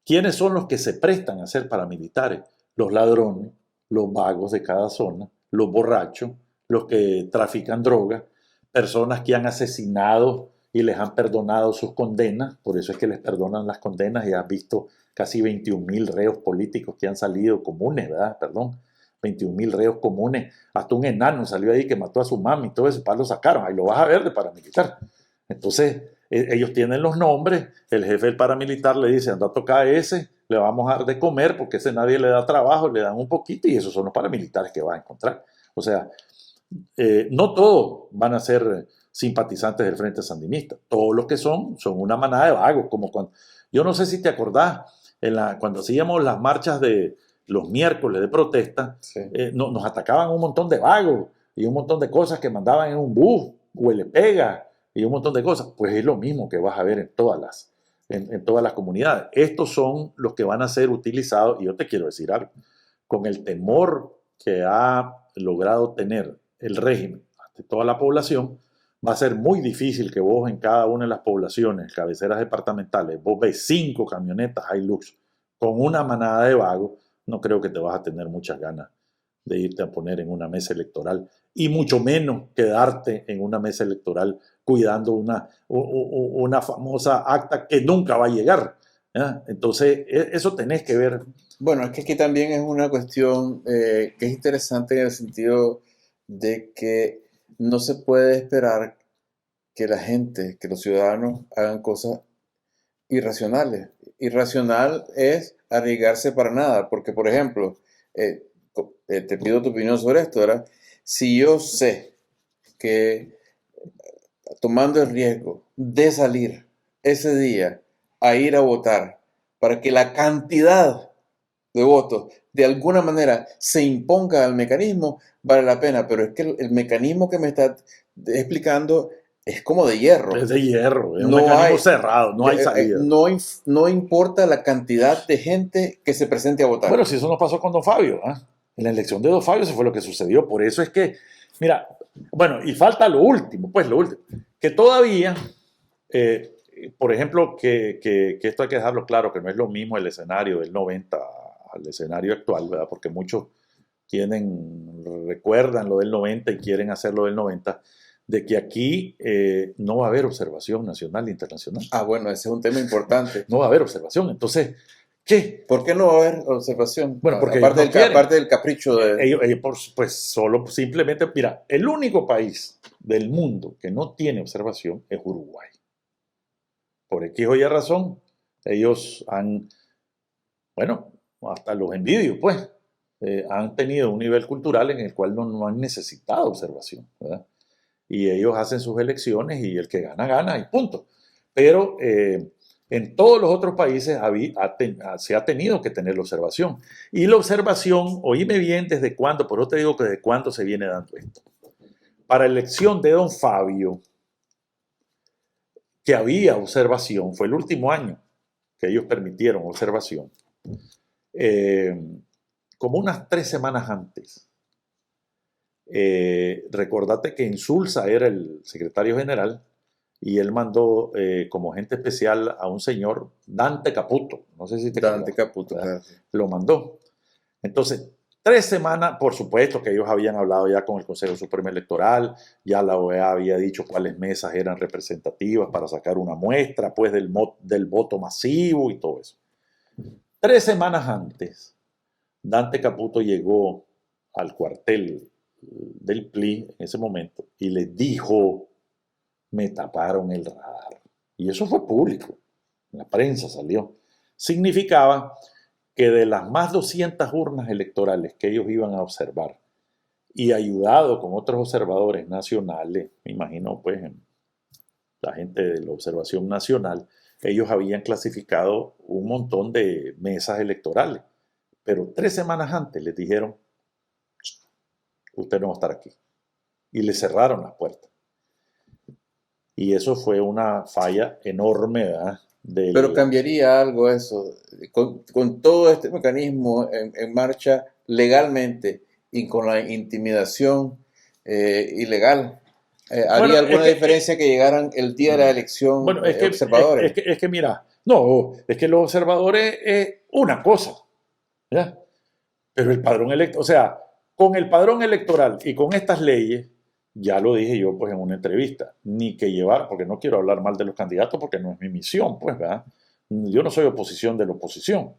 ¿Quiénes son los que se prestan a ser paramilitares? Los ladrones, los vagos de cada zona, los borrachos, los que trafican drogas, personas que han asesinado y les han perdonado sus condenas, por eso es que les perdonan las condenas, y has visto casi 21.000 reos políticos que han salido comunes, ¿verdad? 21.000 reos comunes, hasta un enano salió ahí que mató a su mami y todo eso, para lo sacaron, ahí lo vas a ver de paramilitar. Entonces, ellos tienen los nombres, el jefe del paramilitar le dice, anda a tocar a ese, le vamos a dar de comer porque ese nadie le da trabajo, le dan un poquito y esos son los paramilitares que vas a encontrar. O sea, no todos van a ser simpatizantes del Frente Sandinista, todos los que son una manada de vagos, como cuando, yo no sé si te acordás, cuando hacíamos las marchas de los miércoles de protesta, sí. Nos atacaban un montón de vagos y un montón de cosas que mandaban en un bus, huele pega y un montón de cosas, pues es lo mismo que vas a ver en todas las comunidades. Estos son los que van a ser utilizados, y yo te quiero decir algo, con el temor que ha logrado tener el régimen ante toda la población, va a ser muy difícil que vos en cada una de las poblaciones, cabeceras departamentales, vos ves 5 camionetas Hilux con una manada de vagos, no creo que te vas a tener muchas ganas de irte a poner en una mesa electoral, y mucho menos quedarte en una mesa electoral cuidando una famosa acta que nunca va a llegar. ¿Ya? Entonces, eso tenés que ver. Bueno, es que aquí también es una cuestión que es interesante en el sentido de que no se puede esperar que la gente, que los ciudadanos hagan cosas irracionales. Irracional es arriesgarse para nada, porque por ejemplo, te pido tu opinión sobre esto, ¿verdad? Si yo sé que tomando el riesgo de salir ese día a ir a votar para que la cantidad de votos de alguna manera se imponga al mecanismo, vale la pena, pero es que el mecanismo que me está explicando es como de hierro. Es de hierro, es un No mecanismo hay, cerrado, no hay salida. no importa la cantidad de gente que se presente a votar. Bueno, si eso nos pasó con Don Fabio, ¿eh? En la elección de Don Fabio eso fue lo que sucedió. Por eso es que, mira, bueno, y falta lo último, pues lo último, que todavía, por ejemplo, que esto hay que dejarlo claro, que no es lo mismo el escenario del 90 al escenario actual, ¿verdad? Porque muchos recuerdan lo del 90 y quieren hacer lo del 90, de que aquí no va a haber observación nacional e internacional. Ah, bueno, ese es un tema importante. No va a haber observación. Entonces, ¿qué? ¿Por qué no va a haber observación? Bueno, porque aparte del capricho de... Ellos, pues solo simplemente, mira, el único país del mundo que no tiene observación es Uruguay. Por X o Y razón, ellos han, bueno, hasta los envidios, pues, han tenido un nivel cultural en el cual no han necesitado observación, ¿verdad? Y ellos hacen sus elecciones y el que gana, gana y punto. Pero en todos los otros países se ha tenido que tener la observación. Y la observación, oíme bien desde cuándo, por eso te digo que desde cuándo se viene dando esto. Para la elección de Don Fabio, que había observación, fue el último año que ellos permitieron observación, como unas 3 semanas antes. Recordate que Insulza era el secretario general y él mandó como agente especial a un señor, Dante Caputo. No sé si te Dante Caputo, claro. Lo mandó. Entonces, 3 semanas, por supuesto que ellos habían hablado ya con el Consejo Supremo Electoral, ya la OEA había dicho cuáles mesas eran representativas para sacar una muestra, pues del voto masivo y todo eso. 3 semanas antes, Dante Caputo llegó al cuartel del PLI en ese momento y le dijo: me taparon el radar. Y eso fue público, en la prensa salió. Significaba que de las más 200 urnas electorales que ellos iban a observar, y ayudado con otros observadores nacionales, me imagino pues la gente de la observación nacional, ellos habían clasificado un montón de mesas electorales, pero 3 semanas antes les dijeron: usted no va a estar aquí. Y le cerraron las puertas. Y eso fue una falla enorme, ¿verdad? Pero cambiaría algo eso, con todo este mecanismo en marcha legalmente y con la intimidación ilegal. ¿Haría alguna diferencia que llegaran el día de la elección observadores? Es que mira, no, es que los observadores es una cosa, ¿ya? Pero el padrón electoral, o sea, con el padrón electoral y con estas leyes, ya lo dije yo pues en una entrevista, ni que llevar, porque no quiero hablar mal de los candidatos porque no es mi misión, pues, ¿verdad? Yo no soy oposición de la oposición,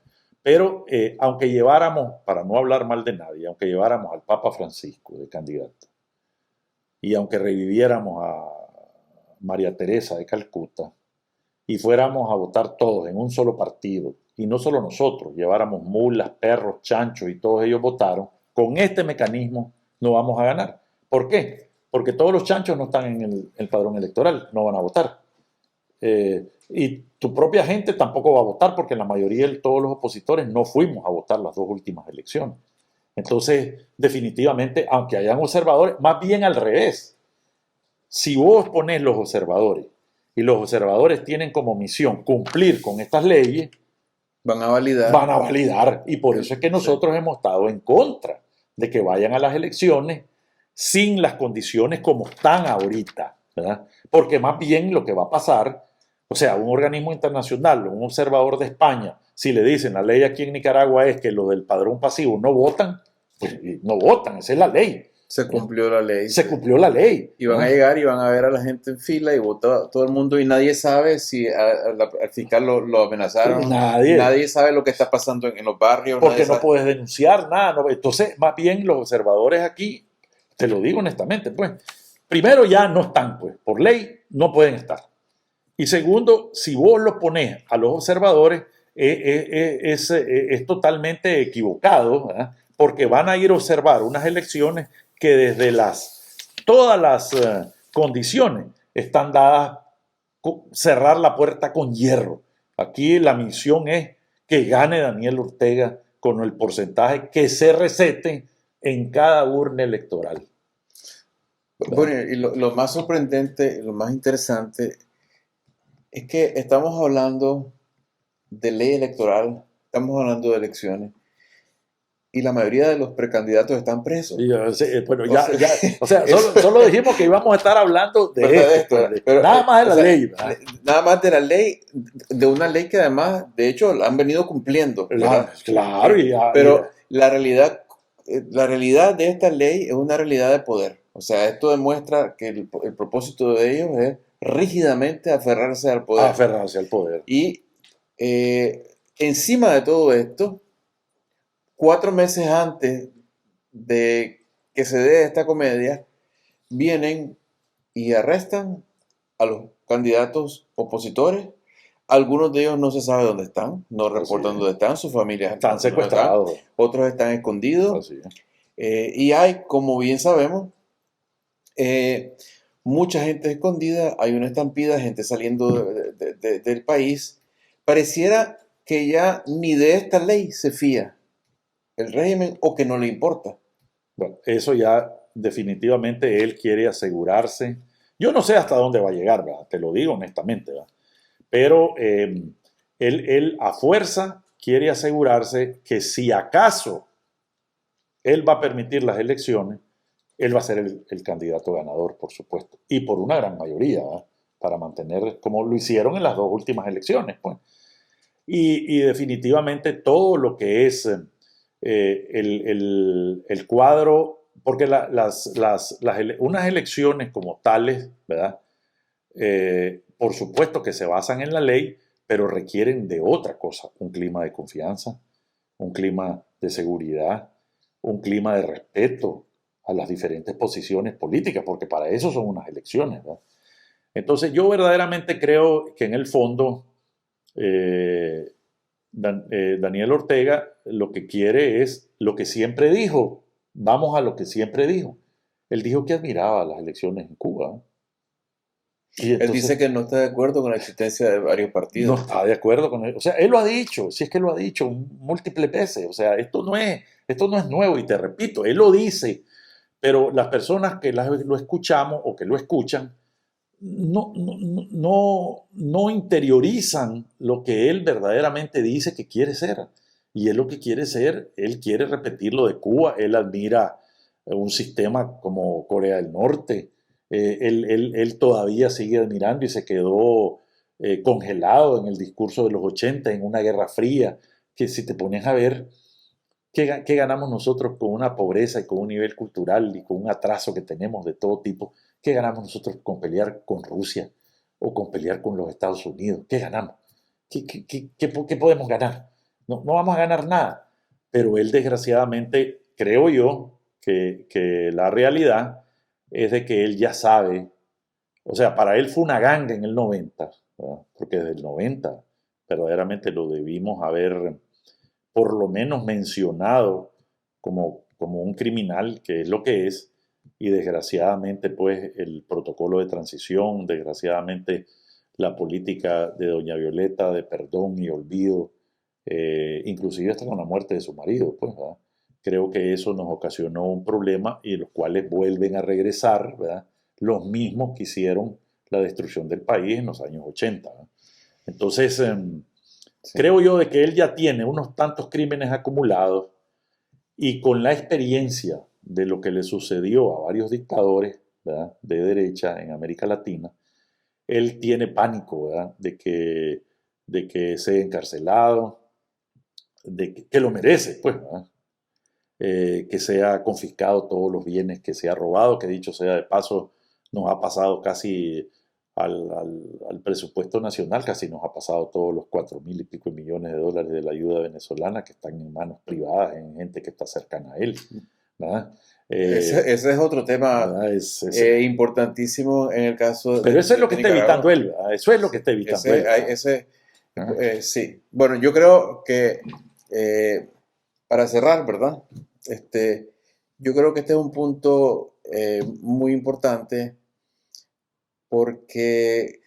pero aunque lleváramos, para no hablar mal de nadie, aunque lleváramos al Papa Francisco de candidato, y aunque reviviéramos a María Teresa de Calcuta, y fuéramos a votar todos en un solo partido, y no solo nosotros, lleváramos mulas, perros, chanchos y todos ellos votaron, con este mecanismo no vamos a ganar. ¿Por qué? Porque todos los chanchos no están en el padrón electoral, no van a votar. Y tu propia gente tampoco va a votar porque la mayoría de todos los opositores no fuimos a votar las 2 últimas elecciones. Entonces, definitivamente, aunque hayan observadores, más bien al revés. Si vos ponés los observadores y los observadores tienen como misión cumplir con estas leyes, van a validar. Van a validar. Y por eso es que nosotros hemos estado en contra de que vayan a las elecciones sin las condiciones como están ahorita, ¿verdad? Porque más bien lo que va a pasar, o sea, un organismo internacional, un observador de España, si le dicen la ley aquí en Nicaragua es que los del padrón pasivo no votan, pues no votan, esa es la ley. Se cumplió la ley. Se cumplió la ley. Y van a llegar y van a ver a la gente en fila y vota todo el mundo y nadie sabe si al fiscal lo amenazaron. Nadie sabe lo que está pasando en los barrios. Porque no puedes denunciar nada. No. Entonces, más bien los observadores aquí Te lo digo honestamente, pues. Primero, ya no están, pues. Por ley, no pueden estar. Y segundo, si vos lo pones a los observadores, es totalmente equivocado, ¿verdad? Porque van a ir a observar unas elecciones que desde todas las condiciones están dadas, cerrar la puerta con hierro. Aquí la misión es que gane Daniel Ortega con el porcentaje que se recete en cada urna electoral. Bueno, y lo más sorprendente, lo más interesante es que estamos hablando de ley electoral, estamos hablando de elecciones, y la mayoría de los precandidatos están presos. Y, bueno, O sea, solo dijimos que íbamos a estar hablando de esto, pero, nada más de la ley. Nada más de la ley, de una ley que además, de hecho, la han venido cumpliendo. Claro, pero la realidad de esta ley es una realidad de poder. O sea, esto demuestra que el propósito de ellos es rígidamente aferrarse al poder. Aferrarse al poder. Y encima de todo esto, 4 meses antes de que se dé esta comedia, vienen y arrestan a los candidatos opositores. Algunos de ellos no se sabe dónde están, no reportan dónde están, sus familias están secuestrados. Otros están escondidos. Y hay, como bien sabemos, mucha gente escondida, hay una estampida, gente saliendo del país. Pareciera que ya ni de esta ley se fía el régimen o que no le importa. Bueno, eso ya definitivamente él quiere asegurarse. Yo no sé hasta dónde va a llegar, ¿verdad? Te lo digo honestamente, ¿verdad? Pero él a fuerza quiere asegurarse que si acaso él va a permitir las elecciones, él va a ser el candidato ganador, por supuesto, y por una gran mayoría, ¿verdad? Para mantener, como lo hicieron en las 2 últimas elecciones, pues. Y definitivamente todo lo que es el cuadro, porque unas elecciones como tales, ¿verdad? Por supuesto que se basan en la ley, pero requieren de otra cosa, un clima de confianza, un clima de seguridad, un clima de respeto a las diferentes posiciones políticas, porque para eso son unas elecciones, ¿verdad? Entonces yo verdaderamente creo que en el fondo Daniel Ortega lo que quiere es lo que siempre dijo. Vamos a lo que siempre dijo. Él dijo que admiraba las elecciones en Cuba. Y entonces, él dice que no está de acuerdo con la existencia de varios partidos. No está de acuerdo con él. O sea, él lo ha dicho, si es que lo ha dicho múltiples veces. O sea, esto no es nuevo, y te repito, él lo dice, pero las personas que lo escuchamos o que lo escuchan no interiorizan lo que él verdaderamente dice que quiere ser. Y él lo que quiere ser, él quiere repetir lo de Cuba, él admira un sistema como Corea del Norte, él todavía sigue admirando y se quedó congelado en el discurso de los 80, en una guerra fría, que si te pones a ver, ¿qué ganamos nosotros con una pobreza y con un nivel cultural y con un atraso que tenemos de todo tipo? ¿Qué ganamos nosotros con pelear con Rusia o con pelear con los Estados Unidos? ¿Qué ganamos? ¿Qué podemos ganar? No vamos a ganar nada. Pero él, desgraciadamente, creo yo que la realidad es de que él ya sabe, o sea, para él fue una ganga en el 90, ¿verdad? Porque desde el 90 verdaderamente lo debimos haber por lo menos mencionado como un criminal, que es lo que es, y desgraciadamente pues el protocolo de transición, desgraciadamente la política de doña Violeta de perdón y olvido, inclusive hasta con la muerte de su marido, pues, ¿verdad? Creo que eso nos ocasionó un problema y los cuales vuelven a regresar, ¿verdad? Los mismos que hicieron la destrucción del país en los años 80, ¿verdad? Entonces, creo yo de que él ya tiene unos tantos crímenes acumulados y con la experiencia de lo que le sucedió a varios dictadores, ¿verdad?, de derecha en América Latina, él tiene pánico, ¿verdad?, de que sea encarcelado, que lo merece, pues, ¿verdad? Que sea confiscado todos los bienes que se ha robado, que dicho sea de paso, nos ha pasado casi al presupuesto nacional, casi nos ha pasado todos los 4.000 y pico millones de dólares de la ayuda venezolana que están en manos privadas, en gente que está cercana a él. ¿verdad? Ese es otro tema ¿Verdad? importantísimo en el caso Pero eso es lo que de está Nicaragua. evitando él, ¿verdad? Eso es lo que está evitando él. ¿Verdad? Sí. Bueno, yo creo que para cerrar, ¿verdad? Yo creo que este es un punto muy importante porque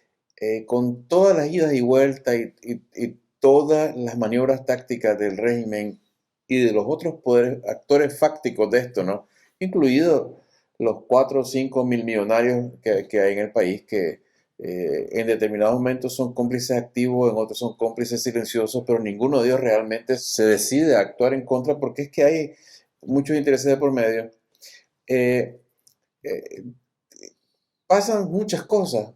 con todas las idas y vueltas y todas las maniobras tácticas del régimen y de los otros poderes, actores fácticos de esto, ¿no? Incluidos los 4 o 5 mil millonarios que hay en el país que en determinados momentos son cómplices activos, en otros son cómplices silenciosos, pero ninguno de ellos realmente se decide a actuar en contra porque es que hay muchos intereses de por medio. Eh, eh, Pasan muchas cosas,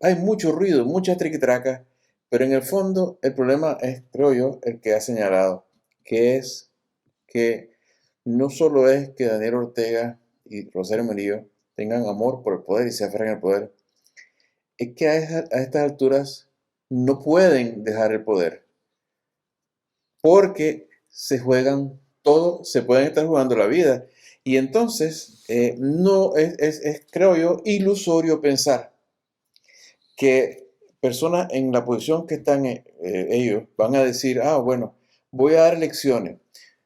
hay mucho ruido, muchas triquitracas, pero en el fondo el problema es, creo yo, el que ha señalado, que es que no solo es que Daniel Ortega y Rosario Murillo tengan amor por el poder y se aferren al poder, es que a estas alturas no pueden dejar el poder, porque se juegan todo, se pueden estar jugando la vida. Y entonces no creo yo, ilusorio pensar que personas en la posición que están ellos van a decir, ah, bueno, voy a dar elecciones,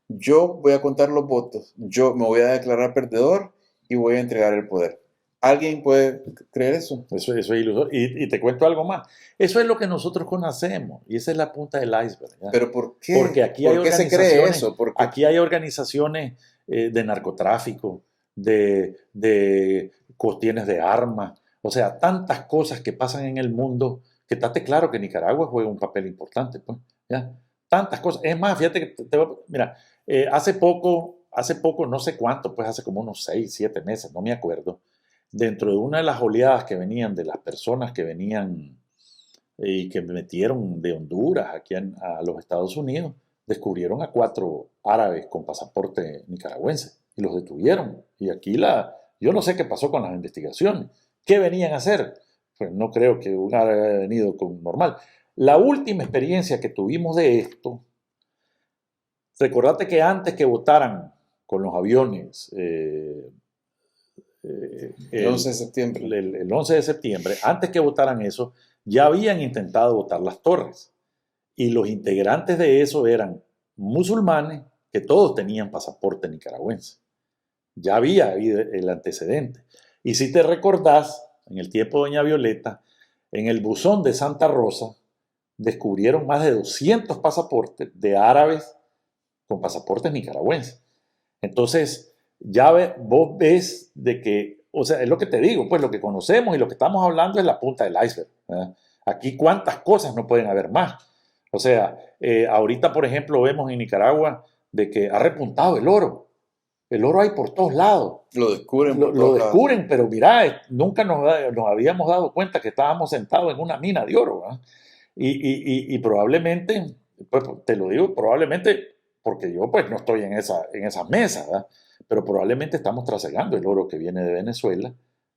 yo voy a contar los votos, yo me voy a declarar perdedor y voy a entregar el poder. ¿Alguien puede creer eso? Eso es ilusorio. Y te cuento algo más. Eso es lo que nosotros conocemos y esa es la punta del iceberg. ¿Ya? ¿Pero por qué? Porque ¿Por qué se cree eso? Porque aquí hay organizaciones de narcotráfico, de cuestiones de armas, o sea, tantas cosas que pasan en el mundo que estate claro que Nicaragua juega un papel importante, pues, ¿ya? Tantas cosas. Es más, fíjate que mira, hace poco, no sé cuánto, pues hace como unos 6, 7 meses, no me acuerdo, dentro de una de las oleadas que venían de las personas que venían y que metieron de Honduras aquí a los Estados Unidos, descubrieron a 4 árabes con pasaporte nicaragüense y los detuvieron. Y aquí yo no sé qué pasó con las investigaciones. ¿Qué venían a hacer? Pues no creo que un árabe haya venido con normal. La última experiencia que tuvimos de esto, recordate que antes que votaran con los aviones, el 11 de septiembre. El 11 de septiembre, antes que votaran eso, ya habían intentado votar las torres. Y los integrantes de eso eran musulmanes que todos tenían pasaporte nicaragüense. Ya había habido el antecedente. Y si te recordás, en el tiempo de Doña Violeta, en el buzón de Santa Rosa, descubrieron más de 200 pasaportes de árabes con pasaportes nicaragüenses. Entonces, vos ves de que, o sea, es lo que te digo, pues lo que conocemos y lo que estamos hablando es la punta del iceberg, ¿verdad? Aquí cuántas cosas no pueden haber más. O sea, ahorita, por ejemplo, vemos en Nicaragua de que ha repuntado el oro. El oro hay por todos lados. Lo descubren por Lo todos descubren, lados. pero mirá, nunca nos habíamos dado cuenta que estábamos sentados en una mina de oro, ¿verdad? Y probablemente, pues te lo digo, probablemente, porque yo pues no estoy en esa mesa, ¿verdad? Pero probablemente estamos trasegando el oro que viene de Venezuela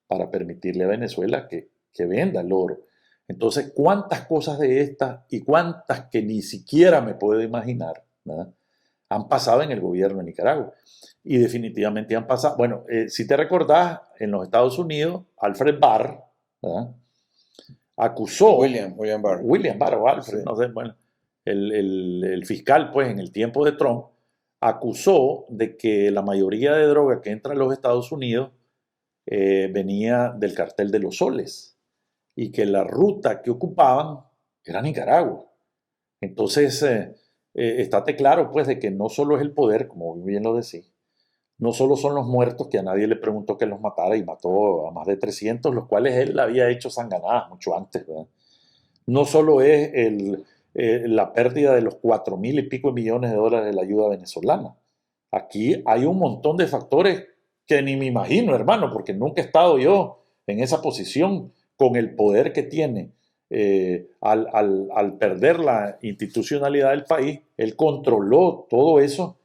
para permitirle a Venezuela que venda el oro. Entonces, ¿cuántas cosas de estas y cuántas que ni siquiera me puedo imaginar, ¿verdad?, han pasado en el gobierno de Nicaragua? Y definitivamente han pasado. Bueno, si te recordás, en los Estados Unidos, Alfred Barr, ¿verdad?, acusó, William Barr o Alfred, sí. no sé, bueno, el fiscal, pues en el tiempo de Trump, acusó de que la mayoría de droga que entra a los Estados Unidos venía del cartel de los soles y que la ruta que ocupaban era Nicaragua. Entonces, estate claro, pues, de que no solo es el poder, como bien lo decís, no solo son los muertos, que a nadie le preguntó que los matara y mató a más de 300, los cuales él había hecho sanganadas mucho antes, ¿verdad? No solo es la pérdida de los 4.000 y pico millones de dólares de la ayuda venezolana. Aquí hay un montón de factores que ni me imagino, hermano, porque nunca he estado yo en esa posición con el poder que tiene. Al perder la institucionalidad del país, él controló todo eso.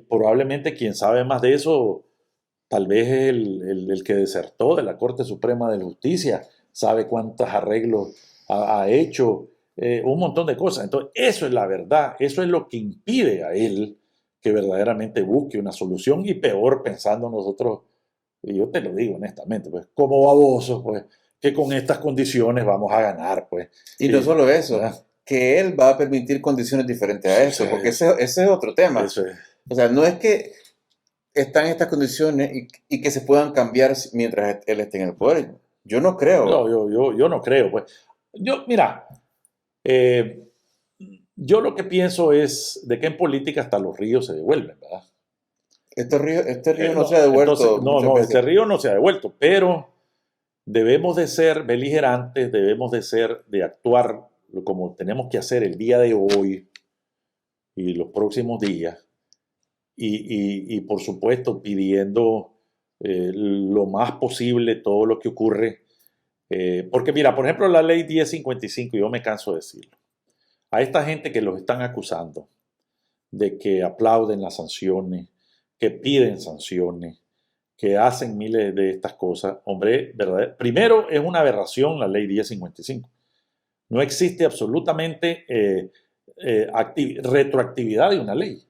Probablemente quien sabe más de eso, tal vez es el que desertó de la Corte Suprema de Justicia, sabe cuántos arreglos ha hecho, un montón de cosas. Entonces, eso es la verdad, eso es lo que impide a él que verdaderamente busque una solución y peor pensando nosotros, y yo te lo digo honestamente, pues como babosos, pues que con estas condiciones vamos a ganar, pues. Y no solo eso, ¿verdad? que él va a permitir condiciones diferentes a eso, porque ese es otro tema. Eso es. O sea, no es que están estas condiciones y que se puedan cambiar mientras él esté en el poder. Yo no creo. Yo no creo, pues. Mira, eh, yo lo que pienso es de que en política hasta los ríos se devuelven, ¿verdad? Este río no No, se ha devuelto entonces, muchas no, veces. este río no se ha devuelto, pero debemos de ser beligerantes, debemos de actuar como tenemos que hacer el día de hoy y los próximos días, y por supuesto pidiendo lo más posible todo lo que ocurre. Porque mira, por ejemplo, la ley 1055, yo me canso de decirlo. A esta gente que los están acusando de que aplauden las sanciones, que piden sanciones, que hacen miles de estas cosas, hombre, ¿verdad? Primero es una aberración la ley 1055. No existe absolutamente retroactividad de una ley.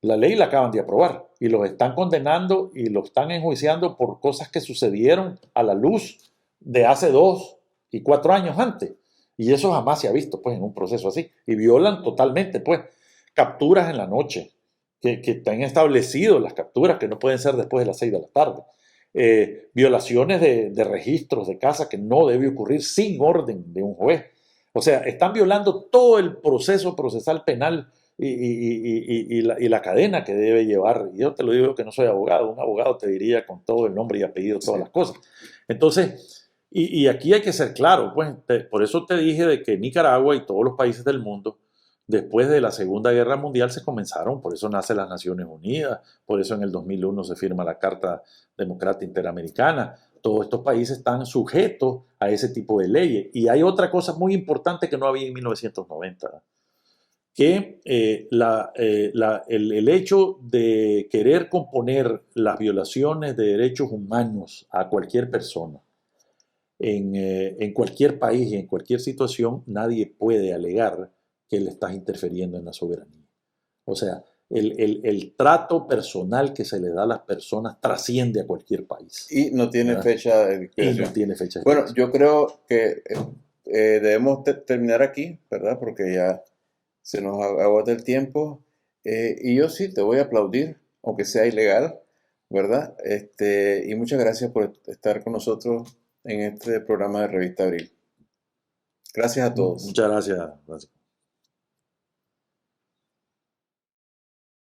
La ley la acaban de aprobar y los están condenando y los están enjuiciando por cosas que sucedieron a la luz de hace 2 y 4 años antes. Y eso jamás se ha visto pues, en un proceso así. Y violan totalmente pues, capturas en la noche, que están establecido las capturas que no pueden ser después de las 6 de la tarde. Violaciones de registros de casa que no debe ocurrir sin orden de un juez. O sea, están violando todo el proceso procesal penal y la cadena que debe llevar. Y yo te lo digo que no soy abogado, un abogado te diría con todo el nombre y apellido todas las cosas. Entonces, y aquí hay que ser claro, pues por eso te dije de que Nicaragua y todos los países del mundo, después de la Segunda Guerra Mundial, se comenzaron, por eso nacen las Naciones Unidas, por eso en el 2001 se firma la Carta Democrática Interamericana. Todos estos países están sujetos a ese tipo de leyes. Y hay otra cosa muy importante que no había en 1990, que el hecho de querer componer las violaciones de derechos humanos a cualquier persona en cualquier país y en cualquier situación, nadie puede alegar que le estás interfiriendo en la soberanía. O sea, el trato personal que se le da a las personas trasciende a cualquier país. Y no tiene ¿verdad? fecha de expiración. Y no tiene fecha de Bueno, expiración. yo creo que debemos terminar aquí, ¿verdad? Porque ya se nos agota el tiempo. Y yo sí, te voy a aplaudir, aunque sea ilegal, ¿verdad? Y muchas gracias por estar con nosotros en este programa de Revista Abril. Gracias a todos. Muchas gracias.